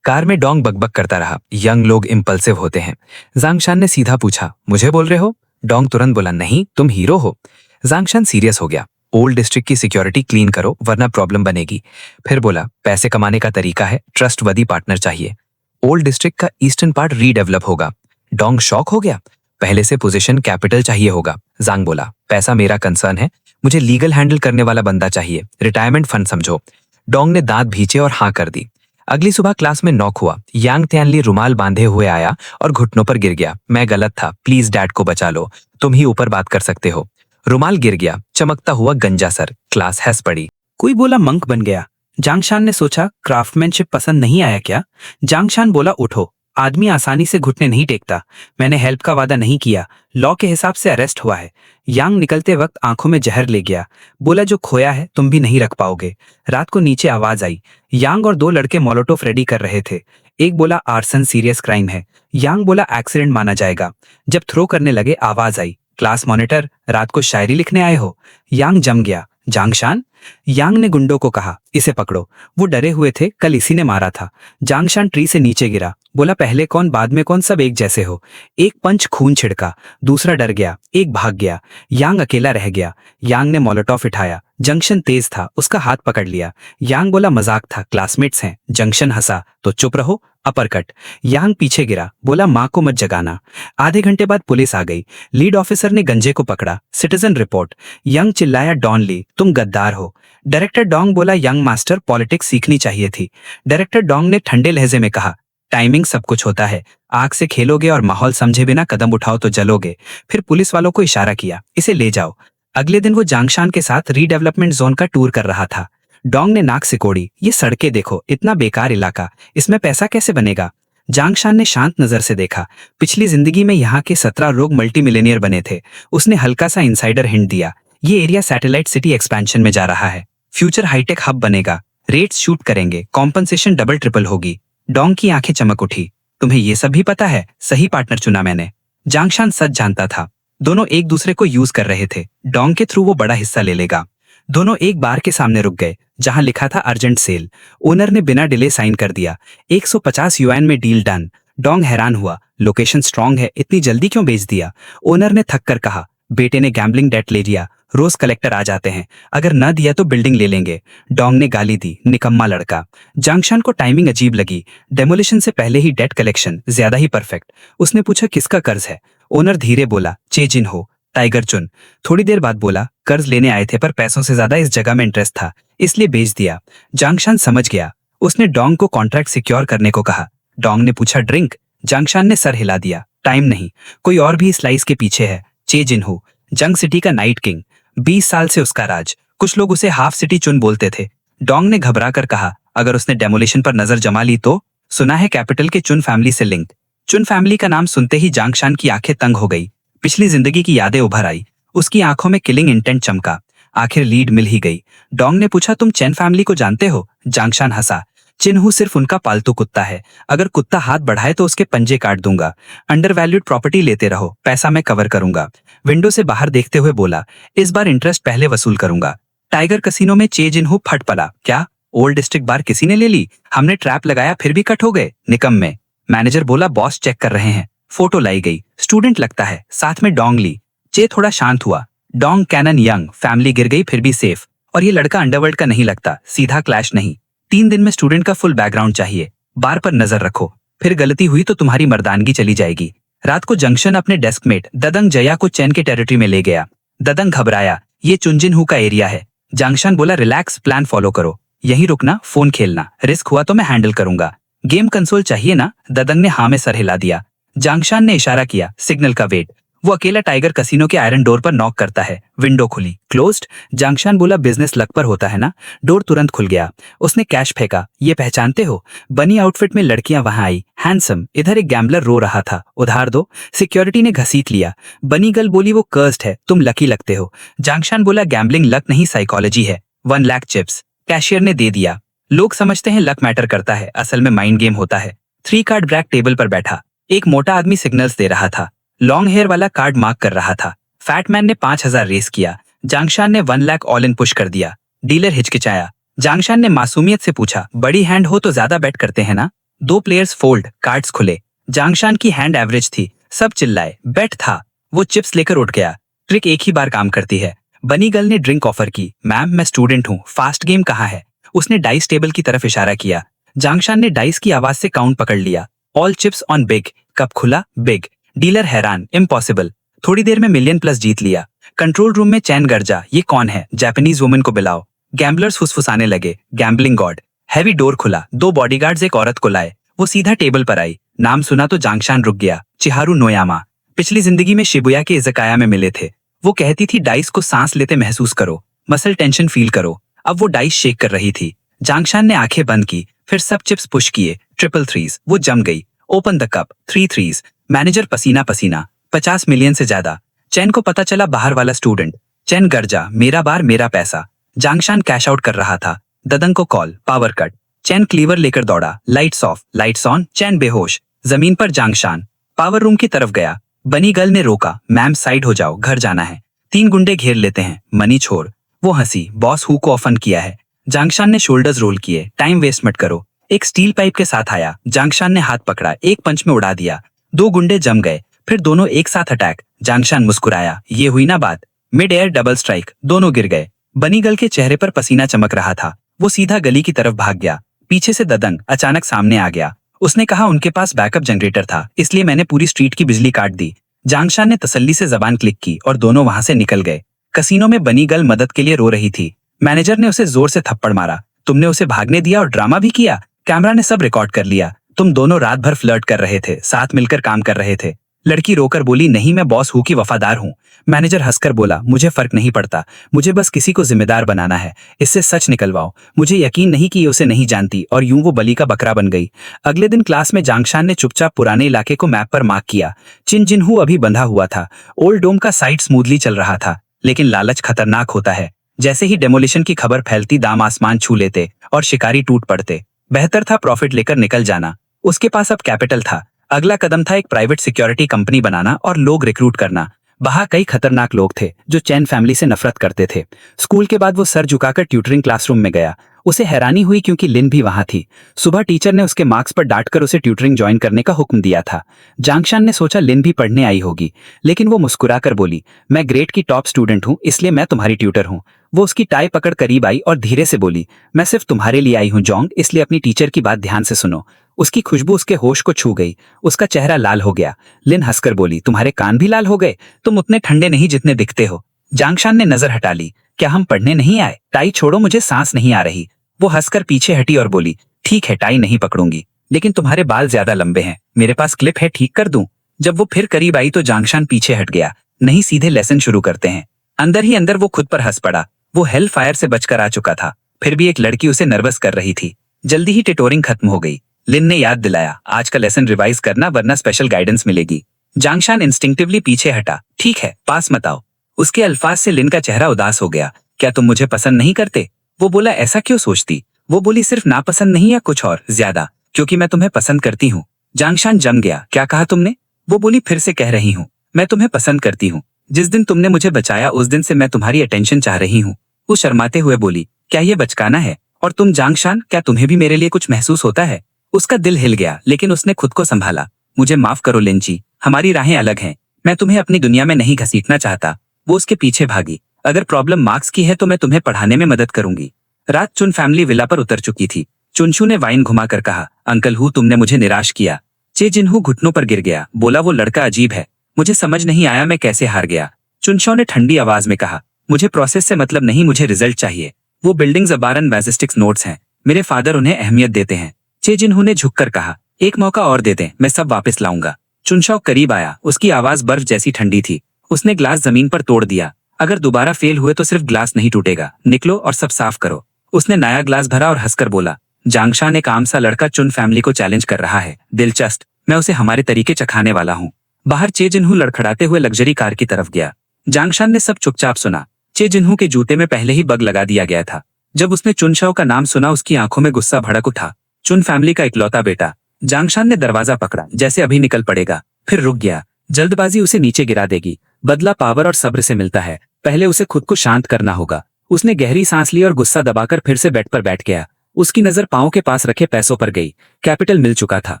कार में डोंग बकबक करता रहा, यंग लोग इंपल्सिव होते हैं। जांगशान ने सीधा पूछा, मुझे बोल रहे हो? डोंग तुरंत बोला, नहीं, तुम हीरो हो। जांगशान सीरियस हो गया, ओल्ड डिस्ट्रिक्ट की सिक्योरिटी क्लीन करो वरना प्रॉब्लम बनेगी। फिर बोला, पैसे कमाने का तरीका है, ट्रस्टवर्दी पार्टनर चाहिए। ओल्ड डिस्ट्रिक्ट का ईस्टर्न पार्ट रीडेवलप होगा। डोंग शॉक हो गया, पहले से पोजीशन कैपिटल चाहिए होगा। जांग बोला, पैसा मेरा कंसर्न है, मुझे लीगल हैंडल करने वाला बंदा चाहिए, रिटायरमेंट फंड समझो। डोंग ने दांत भींचे और हाँ कर दी। अगली सुबह क्लास में नॉक हुआ। यांग थैनली रुमाल बांधे हुए आया और घुटनों पर गिर गया। मैं गलत था, प्लीज डैड को बचा लो। तुम ही ऊपर बात कर सकते हो। रुमाल गिर गया, चमकता हुआ गंजा सर, क्लास हैस पड़ी। कोई बोला मंक बन गया। जांगशान ने सोचा क्राफ्टमैनशिप पसंद नहीं आया क्या। जांगशान बोला उठो, आदमी आसानी से घुटने नहीं टेकता। मैंने हेल्प का वादा नहीं किया, लॉ के हिसाब से अरेस्ट हुआ है। यांग निकलते वक्त आंखों में जहर ले गया, बोला जो खोया है तुम भी नहीं रख पाओगे। रात को नीचे आवाज आई, यांग और 2 लड़के मोलोटोव रेडी कर रहे थे। एक बोला आर्सन सीरियस क्राइम है, यांग बोला एक्सीडेंट माना जाएगा। जब थ्रो करने लगे आवाज आई, क्लास मॉनिटर रात को शायरी लिखने आए हो। यांग जम गया, जांगशान। यांग ने गुंडों को कहा इसे पकड़ो, वो डरे हुए थे, कल इसी ने मारा था। जांगशान ट्री से नीचे गिरा, बोला पहले कौन बाद में कौन, सब एक जैसे हो। एक पंच खून छिड़का, दूसरा डर गया, एक भाग गया, यांग अकेला रह गया। यांग ने मोलोटॉफ उठाया, जंक्शन तेज था, उसका हाथ पकड़ लिया। यांग बोला मजाक था, क्लासमेट्स हैं। जंक्शन हंसा, तो चुप रहो, अपरकट। यांग पीछे गिरा, बोला माँ को मत जगाना। आधे घंटे बाद पुलिस आ गई, लीड ऑफिसर ने गंजे को पकड़ा, सिटीजन रिपोर्ट। यंग चिल्लाया डॉन ली तुम गद्दार हो। डायरेक्टर डोंग बोला यंग मास्टर पॉलिटिक्स सीखनी चाहिए थी। डायरेक्टर डोंग ने ठंडे लहजे में कहा टाइमिंग सब कुछ होता है, आग से खेलोगे और माहौल समझे बिना कदम उठाओ तो जलोगे। फिर पुलिस वालों को इशारा किया, इसे ले जाओ। अगले दिन वो जांगशान के साथ रीडेवलपमेंट जोन का टूर कर रहा था। डोंग ने नाक सिकोड़ी, ये सड़कें देखो, इतना बेकार इलाका, इसमें पैसा कैसे बनेगा। जांगशान ने शांत नजर से देखा, पिछली जिंदगी में यहाँ के 17 लोग मल्टी मिलियनियर बने थे। उसने हल्का सा इनसाइडर हिंट दिया, ये एरिया सैटेलाइट सिटी एक्सपेंशन में जा रहा है, फ्यूचर हाईटेक हब बनेगा, रेट्स शूट करेंगे, कॉम्पनसेशन डबल ट्रिपल होगी। डोंग की आंखें चमक उठी, तुम्हें ये सब भी पता है, सही पार्टनर चुना मैंने। जांगशान सच जानता था, दोनों एक दूसरे को यूज कर रहे थे, डोंग के थ्रू वो बड़ा हिस्सा ले लेगा। दोनों एक बार के सामने रुक गए जहां लिखा था अर्जेंट सेल। ओनर ने बिना डिले साइन कर दिया, 150 युआन में डील डन। डोंग हैरान हुआ, लोकेशन स्ट्रांग है, इतनी जल्दी क्यों बेच दिया। ओनर ने थक कर कहा, बेटे ने गैम्बलिंग डेट ले लिया, रोज कलेक्टर आ जाते हैं, अगर न दिया तो बिल्डिंग ले लेंगे। डोंग ने गाली दी, निकम्मा लड़का। जांगशान को टाइमिंग अजीब लगी, डेमोलिशन से पहले ही डेट कलेक्शन, ज्यादा ही परफेक्ट। उसने पूछा किसका कर्ज है। ओनर धीरे बोला, चे जिन हो, टाइगर चुन। थोड़ी देर बाद बोला, कर्ज लेने आए थे पर पैसों से ज्यादा इस जगह में इंटरेस्ट था, इसलिए बेच दिया। जांगशान समझ गया, उसने डोंग को कॉन्ट्रैक्ट सिक्योर करने को कहा। डोंग ने पूछा ड्रिंक। जांगशान ने सर हिला दिया, टाइम नहीं, कोई और भी इस लाइस के पीछे है, चे जिन हो, जंग सिटी का नाइट किंग, 20 साल से उसका राज। कुछ लोग उसे हाफ सिटी चुन बोलते थे। डोंग ने घबरा कर कहा, अगर उसने डेमोलिशन पर नजर जमा ली तो। सुना है कैपिटल के चुन फैमिली से लिंक्ड। चुन फैमिली का नाम सुनते ही जांगशान की आंखें तंग हो गई, पिछली जिंदगी की यादें उभर आई, उसकी आंखों में किलिंग इंटेंट चमका। आखिर लीड मिल ही गई। डोंग ने पूछा, तुम चेन फैमिली को जानते हो। जांगशान हंसा, चिन्हू सिर्फ उनका पालतू कुत्ता है, अगर कुत्ता हाथ बढ़ाए तो उसके पंजे काट दूंगा। अंडर वैल्यूड प्रॉपर्टी लेते रहो, पैसा मैं कवर करूंगा। विंडो से बाहर देखते हुए बोला, इस बार इंटरेस्ट पहले वसूल करूंगा। टाइगर कसिनो में चे जिनहू फट पड़ा, क्या ओल्ड डिस्ट्रिक्ट बार किसी ने ले ली। हमने ट्रैप लगाया फिर भी कट हो गए, निकम्मे। मैनेजर बोला, बॉस चेक कर रहे हैं। फोटो लाई गई, स्टूडेंट लगता है, साथ में डोंग ली। चे थोड़ा शांत हुआ, डोंग कैनन यंग, फैमिली गिर गई फिर भी सेफ। और ये लड़का अंडरवर्ल्ड का नहीं लगता, सीधा क्लैश नहीं। 3 दिन में स्टूडेंट का फुल बैकग्राउंड चाहिए, बार पर नजर रखो, फिर गलती हुई तो तुम्हारी मर्दानगी चली जाएगी। रात को जंक्शन अपने डेस्कमेट ददंग जया को चैन के टेरिटरी में ले गया। ददंग घबराया, ये चुनजिनहू का एरिया है। जांगशान बोला, रिलैक्स, प्लान फॉलो करो, यहीं रुकना, फोन खेलना, रिस्क हुआ तो मैं हैंडल करूंगा। गेम कंसोल चाहिए ना। ददंग ने हाँ में सर हिला दिया। जांगशान ने इशारा किया, सिग्नल का वेट। वो अकेला टाइगर कसिनो के आयरन डोर पर नॉक करता है, विंडो खुली, क्लोज्ड। जांगशान बोला, बिजनेस लक पर होता है ना। डोर तुरंत खुल गया, उसने कैश फेंका, ये पहचानते हो। बनी आउटफिट में लड़कियां वहां आई, हैंडसम। इधर एक गैम्बलर रो रहा था, उधार दो। सिक्योरिटी ने घसीट लिया। बनी गर्ल बोली, वो कर्स्ड है, तुम लकी लगते हो। जांगशान बोला, गैम्बलिंग लक नहीं साइकोलॉजी है। 1 लाख चिप्स कैशियर ने दे दिया। लोग समझते हैं लक मैटर करता है, असल में माइंड गेम होता है। 3 कार्ड ब्रैक टेबल पर बैठा, एक मोटा आदमी सिग्नल्स दे रहा था, लॉन्ग हेयर वाला कार्ड मार्क कर रहा था। फैटमैन ने 5000 रेस किया, जांगशान ने 1 लाख ऑल इन पुश कर दिया। डीलर हिचकिचाया। जांगशान ने मासूमियत से पूछा, बड़ी हैंड हो तो ज्यादा बेट करते हैं ना। 2 प्लेयर्स फोल्ड, कार्ड्स खुले। जांगशान की हैंड एवरेज थी, सब चिल्लाए, बेट था। वो चिप्स लेकर उठ गया। ट्रिक एक ही बार काम करती है। बनी गर्ल ने ड्रिंक ऑफर की, मैम मैं स्टूडेंट हूँ, फास्ट गेम कहाँ है। उसने डाइस टेबल की तरफ इशारा किया। जांगशान ने डाइस की आवाज से काउंट पकड़ लिया, all chips on big. Cup खुला, बिग। डीलर हैरान, इम्पॉसिबल। थोड़ी देर में मिलियन प्लस जीत लिया। कंट्रोल रूम में चैन गर्जा, ये कौन है, जापानीज वुमेन को बुलाओ। गैम्बलर्स फुसफुसाने लगे, गैम्बलिंग गॉड। हैवी डोर खुला, 2 बॉडीगार्ड्स एक औरत को लाए। वो सीधा टेबल पर आई, नाम सुना तो जांगशान रुक गया, चिहारू नोयामा। पिछली जिंदगी में शिबुया के इज़ाकाया में मिले थे। वो कहती थी डाइस को सांस लेते महसूस करो, मसल टेंशन फील करो। अब वो डाइस शेक कर रही थी। जांगशान ने आंखें बंद की, फिर सब चिप्स पुश किए। ट्रिपल थ्रीज, वो जम गई। Open the cup, 3 threes. Manager पसीना पसीना। 50 मिलियन से ज्यादा। चैन को पता चला बाहर वाला स्टूडेंट। चैन गर्जा, मेरा बार मेरा पैसा। जांगशान कैश आउट कर रहा था। ददंग को कॉल, पावर कट। चैन क्लीवर लेकर दौड़ा। Lights off, lights on. चैन बेहोश। जमीन पर जांगशान। पावर रूम की तरफ गया। बनी गर्ल ने रोका, मैम साइड हो जाओ, घर जाना है। 3 गुंडे घेर लेते हैं, मनी छोड़। वो हंसी, बॉस हु को ऑफन किया है। जांगशान ने शोल्डर्स रोल किए, टाइम वेस्ट मत करो। एक स्टील पाइप के साथ आया। जांगशान ने हाथ पकड़ा, एक पंच में उड़ा दिया। 2 गुंडे जम गए, फिर दोनों एक साथ अटैक। जांगशान मुस्कुराया, ये हुई ना बात। मिड एयर डबल स्ट्राइक, दोनों गिर गए। बनी गर्ल के चेहरे पर पसीना चमक रहा था। वो सीधा गली की तरफ भाग गया। पीछे से ददंग अचानक सामने आ गया। उसने कहा उनके पास बैकअप जनरेटर था, इसलिए मैंने पूरी स्ट्रीट की बिजली काट दी। जांगशान ने तसल्ली से जबान क्लिक की और दोनों वहां से निकल गए। कसीनो में बनी गर्ल मदद के लिए रो रही थी। मैनेजर ने उसे जोर से थप्पड़ मारा। तुमने उसे भागने दिया और ड्रामा भी किया। कैमरा ने सब रिकॉर्ड कर लिया। तुम दोनों रात भर फ्लर्ट कर रहे थे, साथ मिलकर काम कर रहे थे। लड़की रोकर बोली, नहीं मैं बॉस हु की वफादार हूँ। मैनेजर हंसकर बोला, मुझे फर्क नहीं पड़ता, मुझे बस किसी को जिम्मेदार बनाना है। इससे सच निकलवाओ। मुझे यकीन नहीं कि ये उसे नहीं जानती, और यूं वो बलि का बकरा बन गई। अगले दिन क्लास में जांगशान ने चुपचाप पुराने इलाके को मैप पर मार्क किया। चिन जिनहू अभी बंधा हुआ था। ओल्ड डोम का साइट स्मूथली चल रहा था, लेकिन लालच खतरनाक होता है। जैसे ही डेमोलिशन की खबर फैलती, दाम आसमान छू लेते और शिकारी टूट पड़ते। बेहतर था प्रॉफिट लेकर निकल जाना। उसके पास अब कैपिटल था। अगला कदम था एक प्राइवेट सिक्योरिटी कंपनी बनाना और लोग रिक्रूट करना। वहां कई खतरनाक लोग थे जो चैन फैमिली से नफरत करते थे। स्कूल के बाद वो सर झुकाकर ट्यूटरिंग क्लासरूम में गया। उसे हैरानी हुई क्योंकि लिन भी वहां थी। सुबह टीचर ने उसके मार्क्स पर डांटकर उसे ट्यूटरिंग ज्वाइन करने का हुक्म दिया था। जांगशान ने सोचा लिन भी पढ़ने आई होगी, लेकिन वो मुस्कुराकर बोली, मैं ग्रेड की टॉप स्टूडेंट हूँ, इसलिए मैं तुम्हारी ट्यूटर हूँ। वो उसकी टाई पकड़ करीब आई और धीरे से बोली, मैं सिर्फ तुम्हारे लिए आई हूँ जोंग, इसलिए अपनी टीचर की बात ध्यान से सुनो। उसकी खुशबू उसके होश को छू गई। उसका चेहरा लाल हो गया। लिन हंसकर बोली, तुम्हारे कान भी लाल हो गए? तुम उतने ठंडे नहीं जितने दिखते हो। जांगशान ने नजर हटा ली। क्या हम पढ़ने नहीं आए? टाई छोड़ो, मुझे सांस नहीं आ रही। वो हंसकर पीछे हटी और बोली, ठीक है टाई नहीं पकड़ूंगी, लेकिन तुम्हारे बाल ज्यादा लंबे हैं, मेरे पास क्लिप है, ठीक कर दूं? जब वो फिर करीब आई तो जांगशान पीछे हट गया। नहीं, सीधे लेसन शुरू करते हैं। अंदर ही अंदर वो खुद पर हंस पड़ा। वो हेल फायर से बचकर आ चुका था, फिर भी एक लड़की उसे नर्वस कर रही थी। जल्दी ही टिटोरिंग खत्म हो गई। लिन ने याद दिलाया, आज का लेसन रिवाइज करना वरना स्पेशल गाइडेंस मिलेगी। जांगशान इंस्टिंक्टिवली पीछे हटा। ठीक है, पास मत आओ। उसके अल्फाज से लिन का चेहरा उदास हो गया। क्या तुम मुझे पसंद नहीं करते? वो बोला, ऐसा क्यों सोचती? वो बोली, सिर्फ नापसंद नहीं या कुछ और ज्यादा? क्योंकि मैं तुम्हें पसंद करती हूँ। जांगशान जम गया। क्या कहा तुमने? वो बोली, फिर से कह रही हूँ, मैं तुम्हें पसंद करती हूँ। जिस दिन तुमने मुझे बचाया उस दिन से मैं तुम्हारी अटेंशन चाह रही हूँ। वो शर्माते हुए बोली, क्या ये बचकाना है? और तुम जांगशान, क्या तुम्हें भी मेरे लिए कुछ महसूस होता है? उसका दिल हिल गया, लेकिन उसने खुद को संभाला। मुझे माफ करो लिंची, हमारी राहें अलग हैं। मैं तुम्हें अपनी दुनिया में नहीं घसीटना चाहता। वो उसके पीछे भागी। अगर प्रॉब्लम मार्क्स की है तो मैं तुम्हें पढ़ाने में मदद करूंगी। रात चुन फैमिली विला पर उतर चुकी थी। चुनशू ने वाइन घुमाकर कहा, अंकल हु, तुमने मुझे निराश किया। चे जिनहू घुटनों पर गिर गया। बोला, वो लड़का अजीब है, मुझे समझ नहीं आया मैं कैसे हार गया। चुनशो ने ठंडी आवाज में कहा, मुझे प्रोसेस से मतलब नहीं, मुझे रिजल्ट चाहिए। वो बिल्डिंग्स अबारन मैजिस्टिक्स नोट्स हैं, मेरे फादर उन्हें अहमियत देते हैं। चे जिनहू ने झुककर कहा, एक मौका और दे दें, मैं सब वापस लाऊंगा। चुनशो करीब आया। उसकी आवाज बर्फ जैसी ठंडी थी। उसने ग्लास जमीन पर तोड़ दिया। अगर दोबारा फेल हुए तो सिर्फ ग्लास नहीं टूटेगा, निकलो और सब साफ करो। उसने नया ग्लास भरा और हंसकर बोला, जांगशान एक आम सा लड़का चुन फैमिली को चैलेंज कर रहा है, दिलचस्प। मैं उसे हमारे तरीके चखाने वाला हूँ। बाहर चे जिनहू लड़खड़ाते हुए लग्जरी कार की तरफ गया। जांगशान ने सब चुपचाप सुना। चे जिनहू के जूते में पहले ही बग लगा दिया गया था। जब उसने चुनशाओ का नाम सुना उसकी आंखों में गुस्सा भड़क उठा। चुन फैमिली का इकलौता बेटा। जांगशान ने दरवाजा पकड़ा, जैसे अभी निकल पड़ेगा, फिर रुक गया। जल्दबाजी उसे नीचे गिरा देगी। बदला पावर और सब्र से मिलता है, पहले उसे खुद को शांत करना होगा। उसने गहरी सांस ली और गुस्सा दबाकर फिर से बेड पर बैठ गया। उसकी नजर पांव के पास रखे पैसों पर गई। कैपिटल मिल चुका था,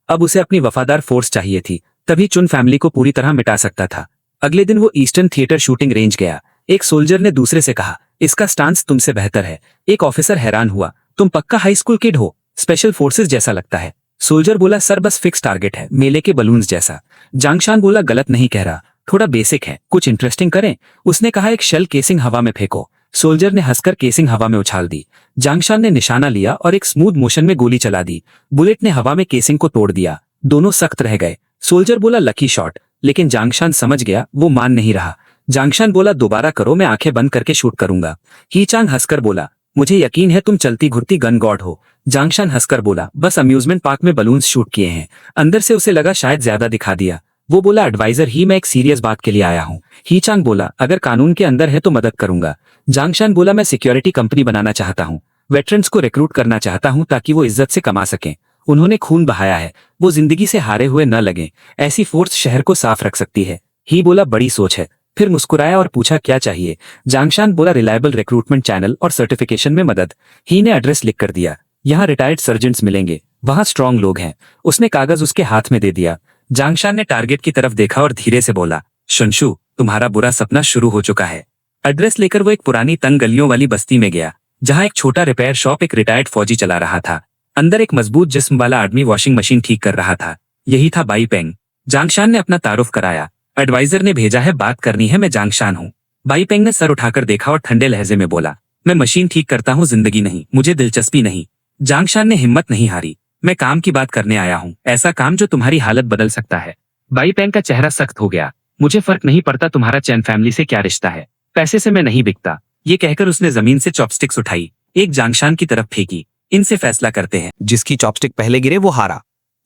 अब उसे अपनी वफादार फोर्स चाहिए थी, तभी चुन फैमिली को पूरी तरह मिटा सकता था। अगले दिन वो ईस्टर्न थिएटर शूटिंग रेंज गया। एक सोल्जर ने दूसरे से कहा, इसका स्टांस तुमसे बेहतर है। एक ऑफिसर हैरान हुआ, तुम पक्का हाई स्कूल किड हो, स्पेशल फोर्सेस जैसा लगता है। सोल्जर बोला, सर बस फिक्स टारगेट है, मेले के बलून्स जैसा। जांगशान बोला, गलत नहीं कह रहा, थोड़ा बेसिक है, कुछ इंटरेस्टिंग करें। उसने कहा, एक शेल केसिंग हवा में फेंको। सोल्जर ने हंसकर केसिंग हवा में उछाल दी। जांगशान ने निशाना लिया और एक स्मूथ मोशन में गोली चला दी। बुलेट ने हवा में केसिंग को तोड़ दिया। दोनों सख्त रह गए। सोल्जर बोला, लकी शॉट। लेकिन जांगशान समझ गया वो मान नहीं रहा। जांगशान बोला, दोबारा करो, मैं आंखें बंद करके शूट करूंगा। ही चांग हंसकर बोला, मुझे यकीन है तुम चलती घुरती गन गॉड हो। जांगशान हंसकर बोला, बस अम्यूजमेंट पार्क में बलून्स शूट किए हैं। अंदर से उसे लगा शायद ज्यादा दिखा दिया। वो बोला, एडवाइजर ही, मैं एक सीरियस बात के लिए आया हूँ। ही चांग बोला, अगर कानून के अंदर है तो मदद करूंगा। जांगशान बोला, मैं सिक्योरिटी कंपनी बनाना चाहता हूँ, वेटरन्स को रिक्रूट करना चाहता हूँ ताकि वो इज्जत से कमा सकें। उन्होंने खून बहाया है, वो जिंदगी से हारे हुए न लगे। ऐसी फोर्स शहर को साफ रख सकती है। ही बोला, बड़ी सोच है। फिर मुस्कुराया और पूछा, क्या चाहिए? जांगशान बोला, रिलायबल रिक्रूटमेंट चैनल और सर्टिफिकेशन में मदद। ही ने एड्रेस लिख कर दिया, यहाँ रिटायर्ड सर्जेंट्स मिलेंगे, वहां स्ट्रांग लोग हैं। उसने कागज उसके हाथ में दे दिया। जांगशान ने टारगेट की तरफ देखा और धीरे से बोला, शुनशु, तुम्हारा बुरा सपना शुरू हो चुका है। एड्रेस लेकर वो एक पुरानी तंग गलियों वाली बस्ती में गया, जहां एक छोटा रिपेयर शॉप एक रिटायर्ड फौजी चला रहा था। अंदर एक मजबूत जिस्म वाला आदमी वॉशिंग मशीन ठीक कर रहा था। यही था बाई पेंग। जांगशान ने अपना तारुफ कराया। एडवाइजर ने भेजा है, बात करनी है, मैं जांगशान हूँ। बाई पेंग ने सर उठाकर देखा और ठंडे लहजे में बोला, मैं मशीन ठीक करता हूँ, जिंदगी नहीं, मुझे दिलचस्पी नहीं। जांगशान ने हिम्मत नहीं हारी, मैं काम की बात करने आया हूँ, ऐसा काम जो तुम्हारी हालत बदल सकता है। बाई पेंग का चेहरा सख्त हो गया। मुझे फर्क नहीं पड़ता तुम्हारा चैन फैमिली से क्या रिश्ता है, पैसे से मैं नहीं बिकता। ये कहकर उसने जमीन से चॉपस्टिक्स उठाई, एक जांगशान की तरफ फेंकी। इनसे फैसला करते हैं। जिसकी चॉपस्टिक पहले गिरे वो हारा।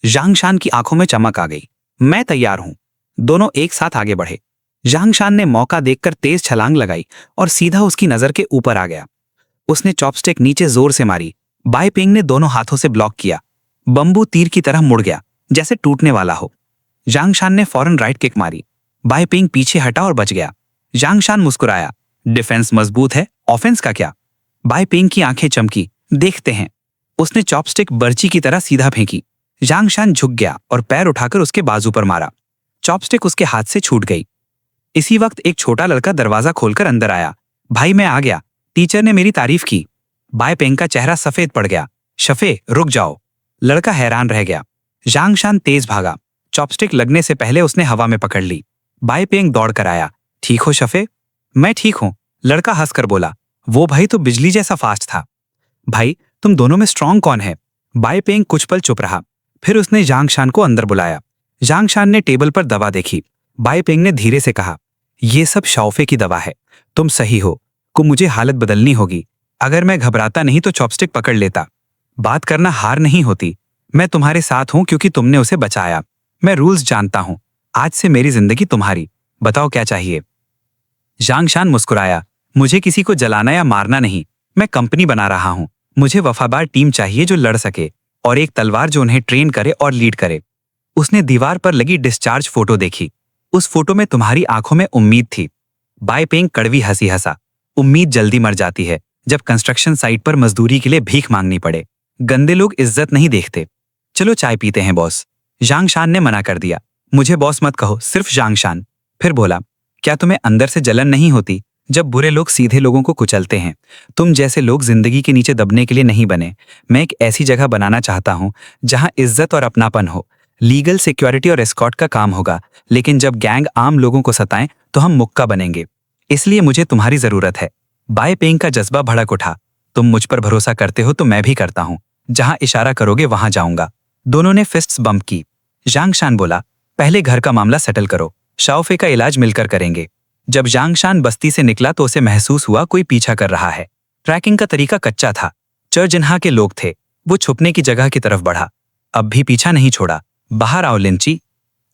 जांगशान की आंखों में चमक आ गई। मैं तैयार हूं। दोनों एक साथ आगे बढ़े। जांगशान ने मौका देखकर तेज छलांग लगाई और सीधा उसकी नजर के ऊपर आ गया। उसने चॉपस्टिक नीचे जोर से मारी। बाई पेंग ने दोनों हाथों से ब्लॉक किया। बंबू तीर की तरह मुड़ गया, जैसे टूटने वाला हो। जांगशान ने फौरन राइट किक मारी। बाई पेंग पीछे हटा और बच गया। जांगशान मुस्कुराया, डिफेंस मजबूत है, ऑफेंस का क्या? बाई पेंग की आंखें चमकी, देखते हैं। उसने चॉपस्टिक बर्ची की तरह सीधा फेंकी। जांगशान झुक गया और पैर उठाकर उसके बाजू पर मारा। चॉपस्टिक उसके हाथ से छूट गई। इसी वक्त एक छोटा लड़का दरवाजा खोलकर अंदर आया। भाई, मैं आ गया, टीचर ने मेरी तारीफ की। बाई पेंग का चेहरा सफेद पड़ गया। शफे, रुक जाओ। लड़का हैरान रह गया। जांगशान तेज भागा। चॉपस्टिक लगने से पहले उसने हवा में पकड़ ली। बाई पेंग दौड़ कर आया। ठीक हो शफे? मैं ठीक हूं, लड़का हंसकर बोला। वो भाई तो बिजली जैसा फास्ट था। भाई, तुम दोनों में स्ट्रांग कौन है? बाई पेंग कुछ पल चुप रहा, फिर उसने जांगशान को अंदर बुलाया। जांगशान ने टेबल पर दवा देखी। बाई पेंग ने धीरे से कहा, ये सब शाओफे की दवा है, तुम सही हो, को मुझे हालत बदलनी होगी। अगर मैं घबराता नहीं तो चॉपस्टिक पकड़ लेता। बात करना हार नहीं होती। मैं तुम्हारे साथ हूं क्योंकि तुमने उसे बचाया। मैं रूल्स जानता हूं। आज से मेरी जिंदगी तुम्हारी। बताओ क्या चाहिए? जांगशान मुस्कुराया, मुझे किसी को जलाना या मारना नहीं, मैं कंपनी बना रहा हूं। मुझे वफादार टीम चाहिए जो लड़ सके, और एक तलवार जो उन्हें ट्रेन करे और लीड करे। उसने दीवार पर लगी डिस्चार्ज फोटो देखी। उस फोटो में तुम्हारी आंखों में उम्मीद थी। बाई पेंग कड़वी हंसी हंसा। उम्मीद जल्दी मर जाती है जब कंस्ट्रक्शन साइट पर मजदूरी के लिए भीख मांगनी पड़े। गंदे लोग इज्जत नहीं देखते। चलो चाय पीते हैं बॉस। जांगशान ने मना कर दिया। मुझे बॉस मत कहो, सिर्फ जांगशान। फिर बोला, क्या तुम्हें अंदर से जलन नहीं होती जब बुरे लोग सीधे लोगों को कुचलते हैं? तुम जैसे लोग जिंदगी के नीचे दबने के लिए नहीं बने। मैं एक ऐसी जगह बनाना चाहता हूं जहां इज्जत और अपनापन हो। लीगल सिक्योरिटी और एस्कॉर्ट का काम होगा, लेकिन जब गैंग आम लोगों को सताएं तो हम मुक्का बनेंगे। इसलिए मुझे तुम्हारी जरूरत है। बाई पेंग का जज्बा भड़क उठा। तुम मुझ पर भरोसा करते हो तो मैं भी करता हूं। जहां इशारा करोगे वहां जाऊंगा। दोनों ने फिस्ट्स बम्प की। जांगशान बोला, पहले घर का मामला सेटल करो, शाओफे का इलाज मिलकर करेंगे। जब जांगशान बस्ती से निकला तो उसे महसूस हुआ कोई पीछा कर रहा है। ट्रैकिंग का तरीका कच्चा था। चरजिन्हा के लोग थे। वो छुपने की जगह की तरफ बढ़ा। अब भी पीछा नहीं छोड़ा। बाहर आओ लिंची।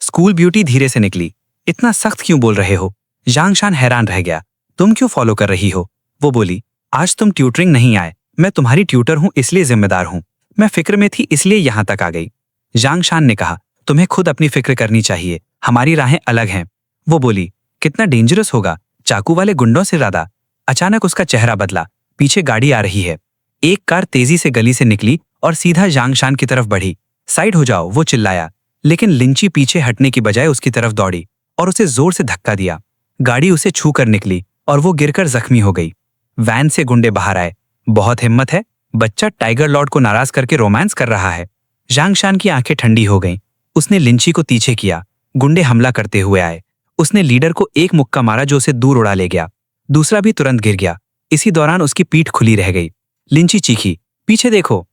स्कूल ब्यूटी धीरे से निकली। इतना सख्त क्यों बोल रहे हो? जांगशान हैरान रह गया। तुम क्यों फॉलो कर रही हो? वो बोली, आज तुम ट्यूटरिंग नहीं आए, मैं तुम्हारी ट्यूटर हूं इसलिए जिम्मेदार हूं। मैं फिक्र में थी इसलिए यहां तक आ गई। जांगशान ने कहा, तुम्हें खुद अपनी फिक्र करनी चाहिए, हमारी राहें अलग हैं। वो बोली, कितना डेंजरस होगा, चाकू वाले गुंडों से ज्यादा। अचानक उसका चेहरा बदला। पीछे गाड़ी आ रही है। एक कार तेजी से गली से निकली और सीधा जांगशान की तरफ बढ़ी। साइड हो जाओ, वो चिल्लाया, लेकिन लिंची पीछे हटने की बजाय उसकी तरफ दौड़ी और उसे जोर से धक्का दिया। गाड़ी उसे छू कर निकली और वो गिरकर जख्मी हो गई। वैन से गुंडे बाहर आए। बहुत हिम्मत है, बच्चा टाइगर लॉर्ड को नाराज करके रोमांस कर रहा है। जांगशान की आंखें ठंडी हो गईं। उसने लिंची को पीछे किया। गुंडे हमला करते हुए आए। उसने लीडर को एक मुक्का मारा जो उसे दूर उड़ा ले गया। दूसरा भी तुरंत गिर गया। इसी दौरान उसकी पीठ खुली रह गई। लिंची चीखी, पीछे देखो।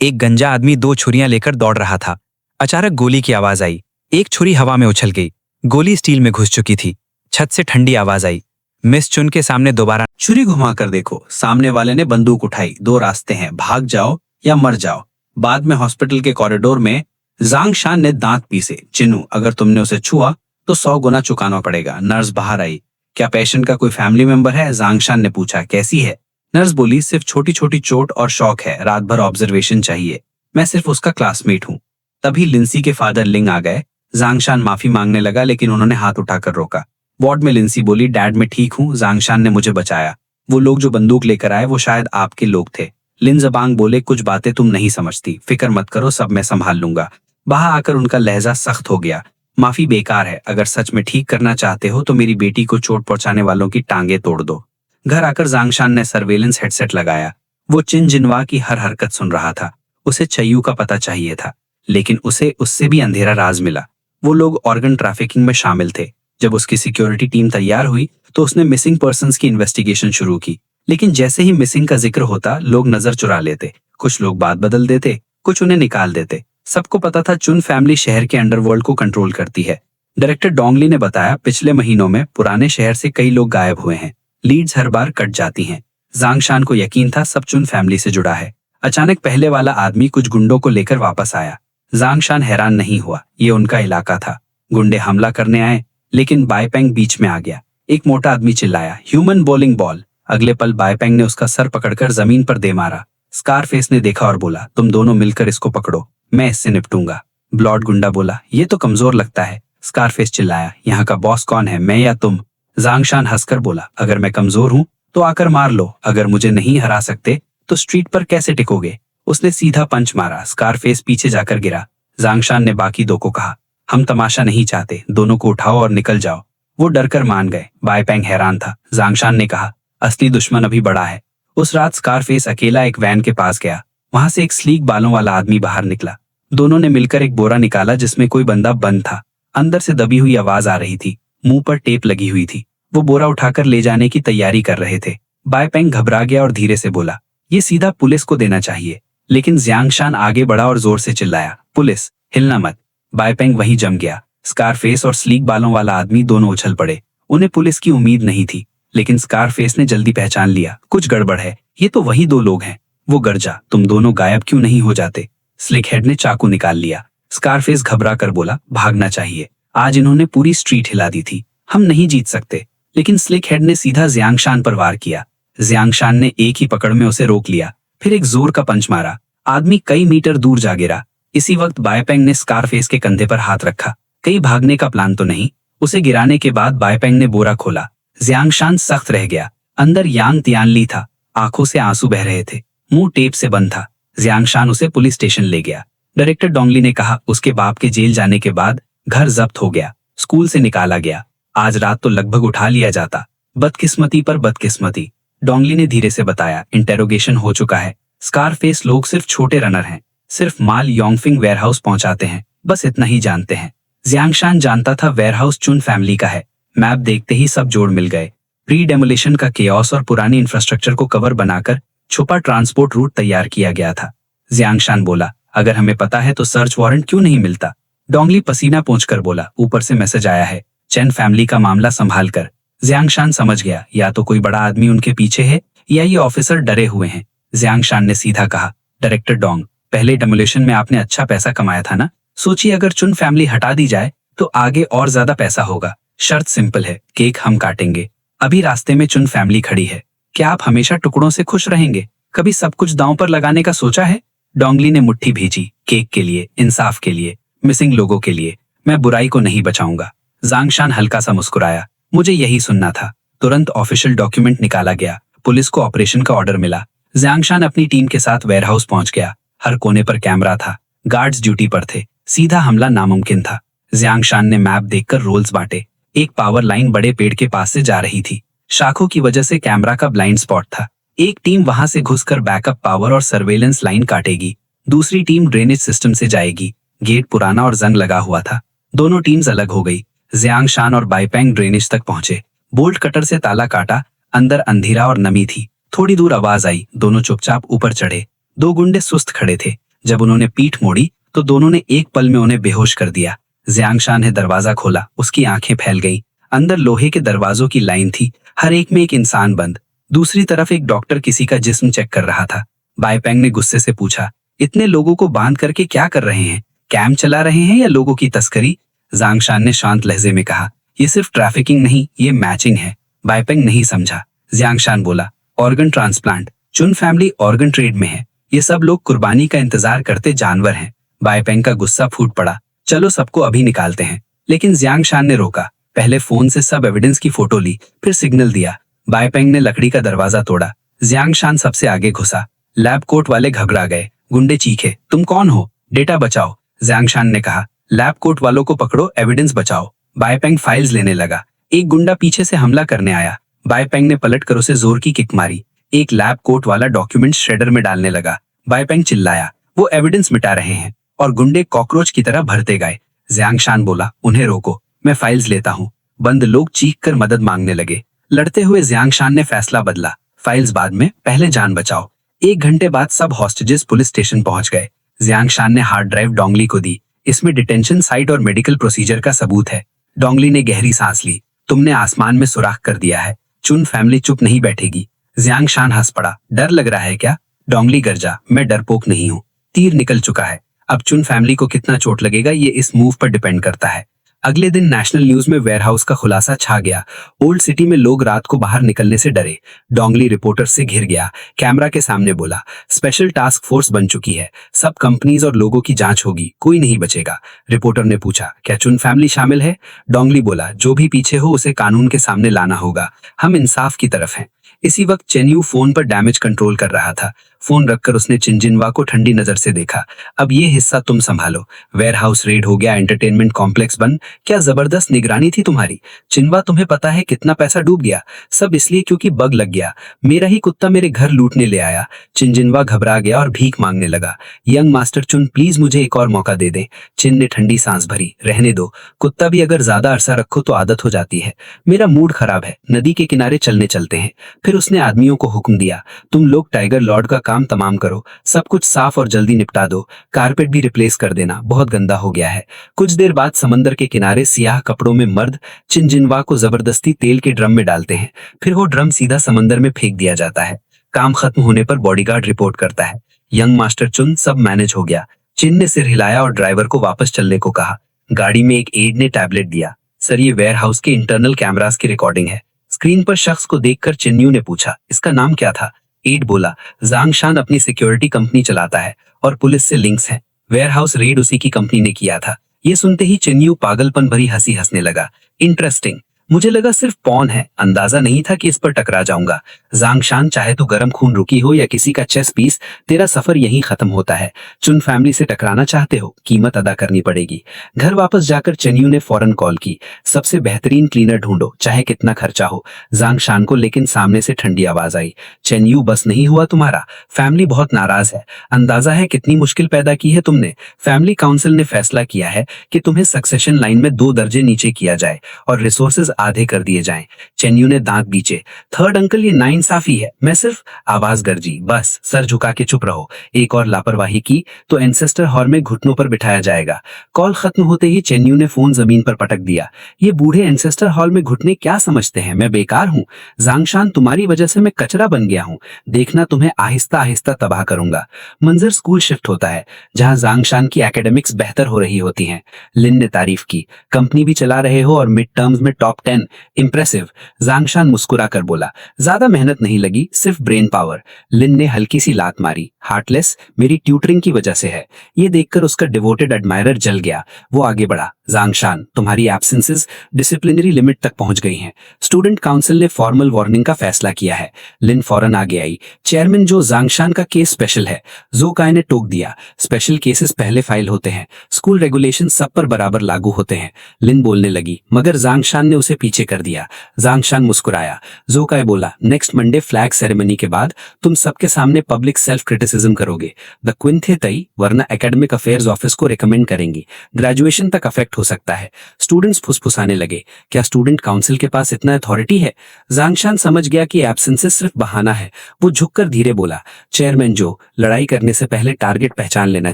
एक गंजा आदमी 2 छुरियां लेकर दौड़ रहा था। अचानक गोली की आवाज आई। एक छुरी हवा में उछल गई। गोली स्टील में घुस चुकी थी। छत से ठंडी आवाज आई। मिस चुन के सामने दोबारा छुरी घुमा कर देखो। सामने वाले ने बंदूक उठाई। 2 रास्ते हैं, भाग जाओ या मर जाओ। बाद में हॉस्पिटल के कॉरिडोर में जांगशान ने दांत पीसे। चिन्नू, अगर तुमने उसे छुआ तो 100 गुना चुकाना पड़ेगा। नर्स बाहर आई। क्या पेशेंट का कोई फैमिली मेंबर है? जांगशान ने पूछा। कैसी है? नर्स बोली, सिर्फ छोटी छोटी चोट और शौक है, रात भर ऑब्जर्वेशन चाहिए। मैं सिर्फ उसका क्लासमेट हूँ। तभी लिंसी के फादर लिंग आ गए। जांगशान माफी मांगने लगा, लेकिन उन्होंने हाथ उठाकर रोका। वार्ड में लिंसी बोली, डैड मैं ठीक हूँ, जांगशान ने मुझे बचाया। वो लोग जो बंदूक लेकर आए वो शायद आपके लोग थे। लिन जबांग बोले, कुछ बातें तुम नहीं समझती, फिक्र मत करो, सब मैं संभाल लूंगा। बाहर आकर उनका लहजा सख्त हो गया। माफी बेकार है, अगर सच में ठीक करना चाहते हो तो मेरी बेटी को चोट पहुंचाने वालों की टांगे तोड़ दो। घर आकर जांगशान ने सर्वेलेंस हेडसेट लगाया। वो चिन जिनवा की हर हरकत सुन रहा था। उसे चयू का पता चाहिए था, लेकिन उसे उससे भी अंधेरा राज मिला। वो लोग ऑर्गन ट्रैफिकिंग में शामिल थे। जब उसकी सिक्योरिटी टीम तैयार हुई तो उसने मिसिंग पर्सन्स की इन्वेस्टिगेशन शुरू की। लेकिन जैसे ही मिसिंग का जिक्र होता, लोग नजर चुरा लेते। कुछ लोग बात बदल देते, कुछ उन्हें निकाल देते। सबको पता था चुन फैमिली शहर के अंडरवर्ल्ड को कंट्रोल करती है। डायरेक्टर डोंगली ने बताया, पिछले महीनों में पुराने शहर से कई लोग गायब हुए हैं। लीड्स हर बार कट जाती हैं। जांगशान को यकीन था सब चुन फैमिली से जुड़ा है। अचानक पहले वाला आदमी कुछ गुंडों को लेकर वापस आया। जांगशान हैरान नहीं हुआ, ये उनका इलाका था। गुंडे हमला करने आए, लेकिन बायपेंग बीच में आ गया। एक मोटा आदमी चिल्लाया, ह्यूमन बॉलिंग बॉल। अगले पल बायपेंग ने उसका सर पकड़कर जमीन पर दे मारा। स्कारफेस ने देखा और बोला, तुम दोनों मिलकर इसको पकड़ो, मैं इससे निपटूंगा। ब्लॉड गुंडा बोला, ये तो कमजोर लगता है। स्कारफेस चिल्लाया, यहाँ का बॉस कौन है, मैं या तुम? जांगशान हंसकर बोला, अगर मैं कमजोर हूँ तो आकर मार लो, अगर मुझे नहीं हरा सकते तो स्ट्रीट पर कैसे टिकोगे? उसने सीधा पंच मारा। स्कारफेस पीछे जाकर गिरा। जांगशान ने बाकी 2 को कहा, हम तमाशा नहीं चाहते, दोनों को उठाओ और निकल जाओ। वो डरकर मान गए। बायपेंग हैरान था। जांगशान ने कहा, असली दुश्मन अभी बड़ा है। उस रात स्कारफेस अकेला एक वैन के पास गया। वहां से एक स्लीक बालों वाला आदमी बाहर निकला। दोनों ने मिलकर एक बोरा निकाला जिसमें कोई बंदा बंद था। अंदर से दबी हुई आवाज आ रही थी। मुंह पर टेप लगी हुई थी। वो बोरा उठाकर ले जाने की तैयारी कर रहे थे। बायपेंग घबरा गया और धीरे से बोला, ये सीधा पुलिस को देना चाहिए। लेकिन जांगशान आगे बढ़ा और जोर से चिल्लाया, पुलिस, हिलना मत। बायपेंग वहीं जम गया। स्कारफेस और स्लीक बालों वाला आदमी दोनों उछल पड़े। उन्हें पुलिस की उम्मीद नहीं थी, लेकिन स्कारफेस ने जल्दी पहचान लिया, कुछ गड़बड़ है, ये तो वही 2 लोग हैं। वो गरजा, तुम दोनों गायब क्यों नहीं हो जाते? स्लिक हेड ने चाकू निकाल लिया। स्कारफेस घबरा कर बोला, भागना चाहिए, आज इन्होंने पूरी स्ट्रीट हिला दी थी, हम नहीं जीत सकते। लेकिन स्लिक हेड ने सीधा जांगशान पर वार किया। जांगशान ने एक ही पकड़ में उसे रोक लिया, फिर एक जोर का पंच मारा। आदमी कई मीटर दूर जा गिरा। इसी वक्त बायपेंग ने स्कारफेस के कंधे पर हाथ रखा। कहीं भागने का प्लान तो नहीं? उसे गिराने के बाद बायपेंग ने बोरा खोला। जांगशान सख्त रह गया। अंदर यांग तियानली था। आंखों से आंसू बह रहे थे, मुंह टेप से बंद था। जांगशान उसे पुलिस स्टेशन ले गया। डायरेक्टर डोंगली ने कहा, उसके बाप के जेल जाने के बाद घर जब्त हो गया, स्कूल से निकाला गया। आज रात तो लगभग उठा लिया जाता। बदकिस्मती पर बदकिस्मती। डोंगली ने धीरे से बताया, इंटेरोगेशन हो चुका है। स्कारफेस लोग सिर्फ छोटे रनर हैं, सिर्फ माल योंगफिंग वेयरहाउस पहुंचाते हैं, बस इतना ही जानते हैं। जांगशान जानता था वेयरहाउस चुन फैमिली का है। मैप देखते ही सब जोड़ मिल गए। प्री डेमोलिशन का केओस और पुरानी इंफ्रास्ट्रक्चर को कवर बनाकर छुपा ट्रांसपोर्ट रूट तैयार किया गया था। जांगशान बोला, अगर हमें पता है तो सर्च वारंट क्यों नहीं मिलता? डोंगली पसीना पोंछकर बोला, ऊपर से मैसेज आया है, चेन फैमिली का मामला संभाल कर। जांगशान समझ गया, या तो कोई बड़ा आदमी उनके पीछे है या ये ऑफिसर डरे हुए हैं। जांगशान ने सीधा कहा, डायरेक्टर डोंग, पहले डेमोलिशन में आपने अच्छा पैसा कमाया था ना? सोचिए अगर चुन फैमिली हटा दी जाए तो आगे और ज्यादा पैसा होगा। शर्त सिंपल है, केक हम काटेंगे। अभी रास्ते में चुन फैमिली खड़ी है, क्या आप हमेशा टुकड़ों से खुश रहेंगे? कभी सब कुछ दांव पर लगाने का सोचा है? डोंगली ने मुट्ठी भेजी, केक के लिए, इंसाफ के लिए, मिसिंग लोगों के लिए। मैं बुराई को नहीं बचाऊंगा। जांगशान हल्का सा मुस्कुराया, मुझे यही सुनना था। तुरंत ऑफिशियल डॉक्यूमेंट निकाला गया। पुलिस को ऑपरेशन का ऑर्डर मिला। जांगशान अपनी टीम के साथ वेयरहाउस पहुंच गया। हर कोने पर कैमरा था, गार्ड्स ड्यूटी पर थे। सीधा हमला नामुमकिन था। जांगशान ने मैप देखकर रोल्स बांटे। एक पावर लाइन बड़े पेड़ के पास से जा रही थी। शाखों की वजह से कैमरा का ब्लाइंड स्पॉट था। एक टीम वहां से घुसकर बैकअप पावर और सर्वेलेंस लाइन काटेगी, दूसरी टीम ड्रेनेज सिस्टम से जाएगी। गेट पुराना और जंग लगा हुआ था। दोनों टीम्स अलग हो गई। जांगशान और बायपेंग ड्रेनेज तक पहुंचे। बोल्ट कटर से ताला काटा। अंदर अंधेरा और नमी थी। थोड़ी दूर आवाज आई। दोनों चुपचाप ऊपर चढ़े। 2 गुंडे सुस्त खड़े थे। जब उन्होंने पीठ मोड़ी तो दोनों ने एक पल में उन्हें बेहोश कर दिया। जियांगशान ने दरवाजा खोला, उसकी आंखें फैल गईं। अंदर लोहे के दरवाजों की लाइन थी, हर एक में एक इंसान बंद। दूसरी तरफ एक डॉक्टर किसी का जिस्म चेक कर रहा था। बाईपेंग ने गुस्से से पूछा, इतने लोगों को बांध करके क्या कर रहे हैं? कैम्प चला रहे हैं या लोगों की तस्करी? जियांगशान ने शांत लहजे में कहा, ये सिर्फ ट्रैफिकिंग नहीं, ये मैचिंग है। बाईपेंग नहीं समझा। जियांगशान बोला, ऑर्गन ट्रांसप्लांट। चुन फैमिली ऑर्गन ट्रेड में है। ये सब लोग कुर्बानी का इंतजार करते जानवर हैं। बाईपेंग का गुस्सा फूट पड़ा। चलो सबको अभी निकालते हैं। लेकिन जियांगशान ने रोका। पहले फोन से सब एविडेंस की फोटो ली, फिर सिग्नल दिया। बाईपेंग ने लकड़ी का दरवाजा तोड़ा। जियांगशान सबसे आगे घुसा। लैब कोट वाले घबरा गए। गुंडे चीखे, तुम कौन हो? डेटा बचाओ। जियांगशान ने कहा, लैब कोट वालों को पकड़ो, एविडेंस बचाओ। बाईपेंग फाइल्स लेने लगा। एक गुंडा पीछे से हमला करने आया। बाईपेंग ने पलट कर उसे जोर की किक मारी। एक लैब कोट वाला डॉक्यूमेंट श्रेडर में डालने लगा। बाईपेंग चिल्लाया, वो एविडेंस मिटा रहे हैं। और गुंडे कॉकरोच की तरह भरते गए। जियांगशान बोला, उन्हें रोको, मैं फाइल्स लेता हूँ। बंद लोग चीख कर मदद मांगने लगे। लड़ते हुए जियांगशान ने फैसला बदला, फाइल्स बाद में, पहले जान बचाओ। 1 घंटे बाद सब हॉस्टेजेस पुलिस स्टेशन पहुंच गए। जियांगशान ने हार्ड ड्राइव डोंगली को दी। इसमें डिटेंशन साइट और मेडिकल प्रोसीजर का सबूत है। डोंगली ने गहरी सांस ली। तुमने आसमान में सुराख कर दिया है। चुन फैमिली चुप नहीं बैठेगी। जियांगशान हंस पड़ा। डर लग रहा है क्या? डोंगली गरजा, मैं डरपोक नहीं हूँ। तीर निकल चुका है। अब चुन फैमिली को कितना चोट लगेगा ये इस मूव पर डिपेंड करता है। अगले दिन नेशनल न्यूज में वेयरहाउस का खुलासा छा गया। ओल्ड सिटी में लोग रात को बाहर निकलने से डरे। डोंगली रिपोर्टर से घिर गया। कैमरा के सामने बोला, स्पेशल टास्क फोर्स बन चुकी है। सब कंपनीज और लोगों की जांच होगी, कोई नहीं बचेगा। रिपोर्टर ने पूछा, क्या चुन फैमिली शामिल है? डोंगली बोला, जो भी पीछे हो उसे कानून के सामने लाना होगा। हम इंसाफ की तरफ हैं। इसी वक्त चेन्यू फोन पर डैमेज कंट्रोल कर रहा था। फोन रखकर उसने चिनजिनवा को ठंडी नजर से देखा। अब ये हिस्सा तुम संभालो। वेयरहाउस रेड हो गया, एंटरटेनमेंट कॉम्प्लेक्स बंद। क्या जबरदस्त निगरानी थी तुम्हारी। चिनवा, तुम्हें पता है कितना पैसा डूब गया? सब इसलिए क्योंकि बग लग गया। मेरा ही कुत्ता मेरे घर लूटने ले आया। चिनजिनवा घबरा गया और भीख मांगने लगा। यंग मास्टर चुन, प्लीज मुझे एक और मौका दे दे। चिन ने ठंडी सांस भरी। रहने दो, कुत्ता भी अगर ज्यादा अरसा रखो तो आदत हो जाती है। मेरा मूड खराब है, नदी के किनारे चलने चलते हैं। फिर उसने आदमियों को हुक्म दिया, तुम लोग टाइगर लॉर्ड का काम तमाम करो। सब कुछ साफ और जल्दी निपटा दो। कारपेट भी रिप्लेस कर देना, बहुत गंदा हो गया है। कुछ देर बाद समंदर के किनारे सियाह कपड़ों में मर्द चिनजिनवा को जबरदस्ती तेल के ड्रम में डालते हैं। फिर वो ड्रम सीधा समंदर में फेंक दिया जाता है। काम खत्म होने पर बॉडीगार्ड रिपोर्ट करता है, यंग मास्टर चुन, सब मैनेज हो गया। चिन ने सिर हिलाया और ड्राइवर को वापस चलने को कहा। गाड़ी में एक एड ने टैबलेट दिया। सर, ये वेयरहाउस के इंटरनल कैमरास की रिकॉर्डिंग है। स्क्रीन पर शख्स को देखकर चिन्यू ने पूछा, इसका नाम क्या था? एड बोला, जियांगशान अपनी सिक्योरिटी कंपनी चलाता है और पुलिस से लिंक्स हैं। वेयरहाउस रेड उसी की कंपनी ने किया था। ये सुनते ही चिन्यू पागलपन भरी हंसी हंसने लगा। इंटरेस्टिंग, मुझे लगा सिर्फ पॉन है, अंदाजा नहीं था कि इस पर टकरा जाऊंगा। जियांगशान, चाहे तो गरम खून रुकी हो या किसी का चेस पीस, तेरा सफर यहीं खत्म होता है। चुन फैमिली से टकराना चाहते हो, कीमत अदा करनी पड़ेगी। घर वापस जाकर चेन्यू ने फौरन कॉल की, सबसे बेहतरीन क्लीनर ढूंढो, चाहे कितना खर्चा हो। जियांगशान को लेकिन सामने से ठंडी आवाज आई, चेन्यू, बस नहीं हुआ तुम्हारा। फैमिली बहुत नाराज है। अंदाजा है कितनी मुश्किल पैदा की है तुमने। फैमिली काउंसिल ने फैसला किया है कि तुम्हें सक्सेशन लाइन में 2 दर्जे नीचे किया जाए और रिसोर्सेज आधे कर दिए जाएं। चेन्यू ने दांत बीचे। थर्ड अंकल, ये नाइंसाफी है। मैं सिर्फ आवाज गरजी, बस सर झुका के चुप रहो। एक और लापरवाही की तो एंसेस्टर हॉल में घुटनों पर बिठाया जाएगा। कॉल खत्म होते ही चेन्यू ने फोन जमीन पर पटक दिया। ये बूढ़े एंसेस्टर हॉल में घुटने क्या समझते हैं? मैं बेकार हूँ। जियांगशान, तुम्हारी वजह से मैं कचरा बन गया हूँ। देखना, तुम्हें आहिस्ता आहिस्ता तबाह करूंगा। मंजर स्कूल शिफ्ट होता है, जहां जियांगशान की एकेडमिक्स बेहतर हो रही होती हैं। लिन ने तारीफ की, कंपनी भी चला रहे हो और मिड टर्म्स में टॉप 10, इंप्रेसिव। जियांगशान मुस्कुरा कर बोला, ज्यादा मेहनत नहीं लगी, सिर्फ ब्रेन पावर। लिन ने हल्की सी लात मारी। हार्टलेस, मेरी ट्यूटरिंग की वजह से है। ये देखकर उसका डिवोटेड एडमायरर जल गया। वो आगे बढ़ा, जियांगशान, तुम्हारी एब्सेंसेस डिसिप्लिनरी लिमिट तक पहुंच गई हैं। स्टूडेंट काउंसिल ने फॉर्मल वार्निंग का फैसला किया है। लिन फौरन आगे आई। चेयरमैन, जो जियांगशान का केस स्पेशल है। जोकाय ने टोक दिया, स्पेशल केसेस पहले फाइल होते हैं, स्कूल रेगुलेशन सब पर बराबर लागू होते हैं। लिन बोलने लगी, मगर जियांगशान ने उसे उसे पीछे कर दिया। जांगशान मुस्कुराया। जोकाई बोला, नेक्स्ट मंडे फ्लैग सेरेमनी के बाद तुम सबके सामने पब्लिक सेल्फ क्रिटिसिज्म करोगे। द क्विन थे तई, वरना एकेडमिक अफेयर्स ऑफिस को रिकमेंड करेंगी। ग्रेजुएशन तक अफेक्ट हो सकता है। स्टूडेंट्स फुसफुसाने लगे, क्या स्टूडेंट काउंसिल के पास इतना अथॉरिटी है? जांगशान समझ गया कि एब्सेंसेस सिर्फ बहाना है। वो झुककर धीरे बोला, चेयरमैन जो, लड़ाई करने से पहले टारगेट पहचान लेना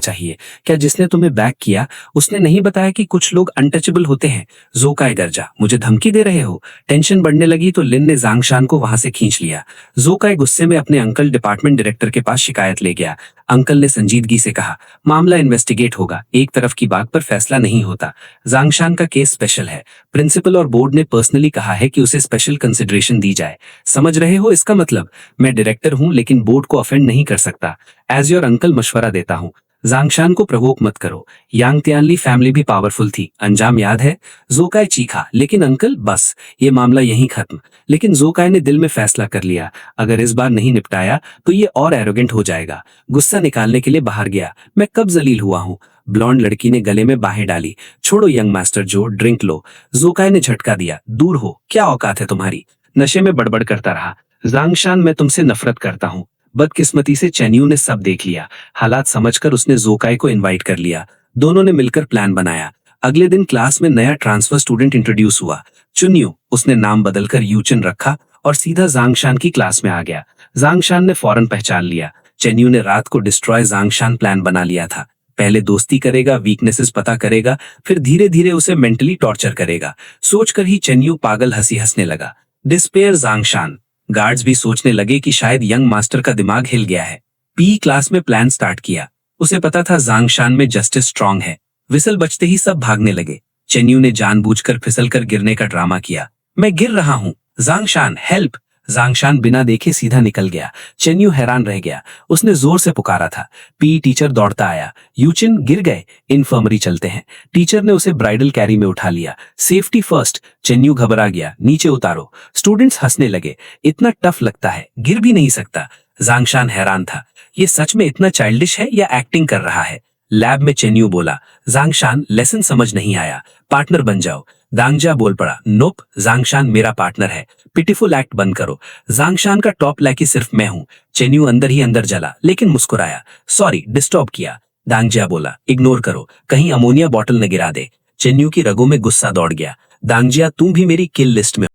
चाहिए। क्या जिसने तुम्हें बैक किया उसने नहीं बताया कि कुछ लोग अनटचेबल होते हैं? जोकाई गरजा, मुझे धमकी दे रहे हो? टेंशन बढ़ने लगी तो लिन ने जांगशान को वहां से खींच लिया। जोकाई गुस्से में अपने अंकल डिपार्टमेंट डायरेक्टर के पास शिकायत ले गया। अंकल ने संजीदगी से कहा, मामला इन्वेस्टिगेट होगा, एक तरफ की बात पर फैसला नहीं होता। जांगशान का केस स्पेशल है। प्रिंसिपल और बोर्ड ने पर्सनली कहा है कि उसे स्पेशल कंसिडरेशन दी जाए। समझ रहे हो इसका मतलब? मैं डायरेक्टर हूं लेकिन बोर्ड को ऑफेंड नहीं कर सकता। एज योर अंकल मशवरा देता हूं, जांगशान को प्रवोक मत करो। यांग तियानली फैमिली भी पावरफुल थी, अंजाम याद है? जोकाई चीखा, लेकिन अंकल बस, ये मामला यहीं खत्म। लेकिन जोकाई ने दिल में फैसला कर लिया, अगर इस बार नहीं निपटाया तो ये और एरोगेंट हो जाएगा। गुस्सा निकालने के लिए बाहर गया। मैं कब जलील हुआ हूँ? ब्लॉन्ड लड़की ने गले में बाहें डाली। छोड़ो यंग मास्टर जो, ड्रिंक लो। जोकाई ने झटका दिया, दूर हो, क्या औकात है तुम्हारी? नशे में बड़बड़ करता रहा। जांगशान, मैं तुमसे नफरत करता हूँ। बदकिस्मती से चेन्यू ने सब देख लिया। हालात समझकर उसने जोकाई को इनवाइट कर लिया। दोनों ने मिलकर प्लान बनाया। अगले दिन क्लास में नया ट्रांसफर स्टूडेंट इंट्रोड्यूस हुआ, चुन्यू। उसने नाम बदलकर यूचिन रखा और सीधा जांगशान की क्लास में आ गया। जांगशान ने फौरन पहचान लिया। चेन्यू ने रात को डिस्ट्रॉय जांगशान प्लान बना लिया था। पहले दोस्ती करेगा, वीकनेसेस पता करेगा, फिर धीरे धीरे उसे मेंटली टॉर्चर करेगा। सोचकर ही चेन्यू पागल हंसी हंसने लगा। डिस्पेयर जांगशान। गार्ड्स भी सोचने लगे कि शायद यंग मास्टर का दिमाग हिल गया है। पी क्लास में प्लान स्टार्ट किया। उसे पता था जांगशान में जस्टिस स्ट्रांग है। विसल बजते ही सब भागने लगे। चेन्यू ने जानबूझकर फिसलकर गिरने का ड्रामा किया। मैं गिर रहा हूँ, जांगशान हेल्प। जांगशान बिना देखे सीधा निकल गया। चेन्यू हैरान रह गया। उसने जोर से पुकारा था। पी टीचर दौड़ता आया। यूचिन गिर गए, इन्फर्मरी चलते हैं। टीचर ने उसे ब्राइडल कैरी में उठा लिया। Safety first. चेन्यू घबरा गया, नीचे उतारो। स्टूडेंट्स हंसने लगे। इतना टफ लगता है, गिर भी नहीं सकता। जांगशान हैरान था, ये सच में इतना चाइल्डिश है या एक्टिंग कर रहा है? लैब में चेन्यू बोला, जांगशान लेसन समझ नहीं आया, पार्टनर बन जाओ। दांगजा बोल पड़ा, नोप, जांगशान मेरा पार्टनर है। पिटीफुल एक्ट बंद करो। जांगशान का टॉप लैकी सिर्फ मैं हूं। चेन्यू अंदर ही अंदर जला, लेकिन मुस्कुराया। सॉरी, डिस्टर्ब किया। दांगजा बोला, इग्नोर करो, कहीं अमोनिया बॉटल न गिरा दे। चेन्यू की रगों में गुस्सा दौड़ गया। दांगजिया, तुम भी मेरी किल लिस्ट में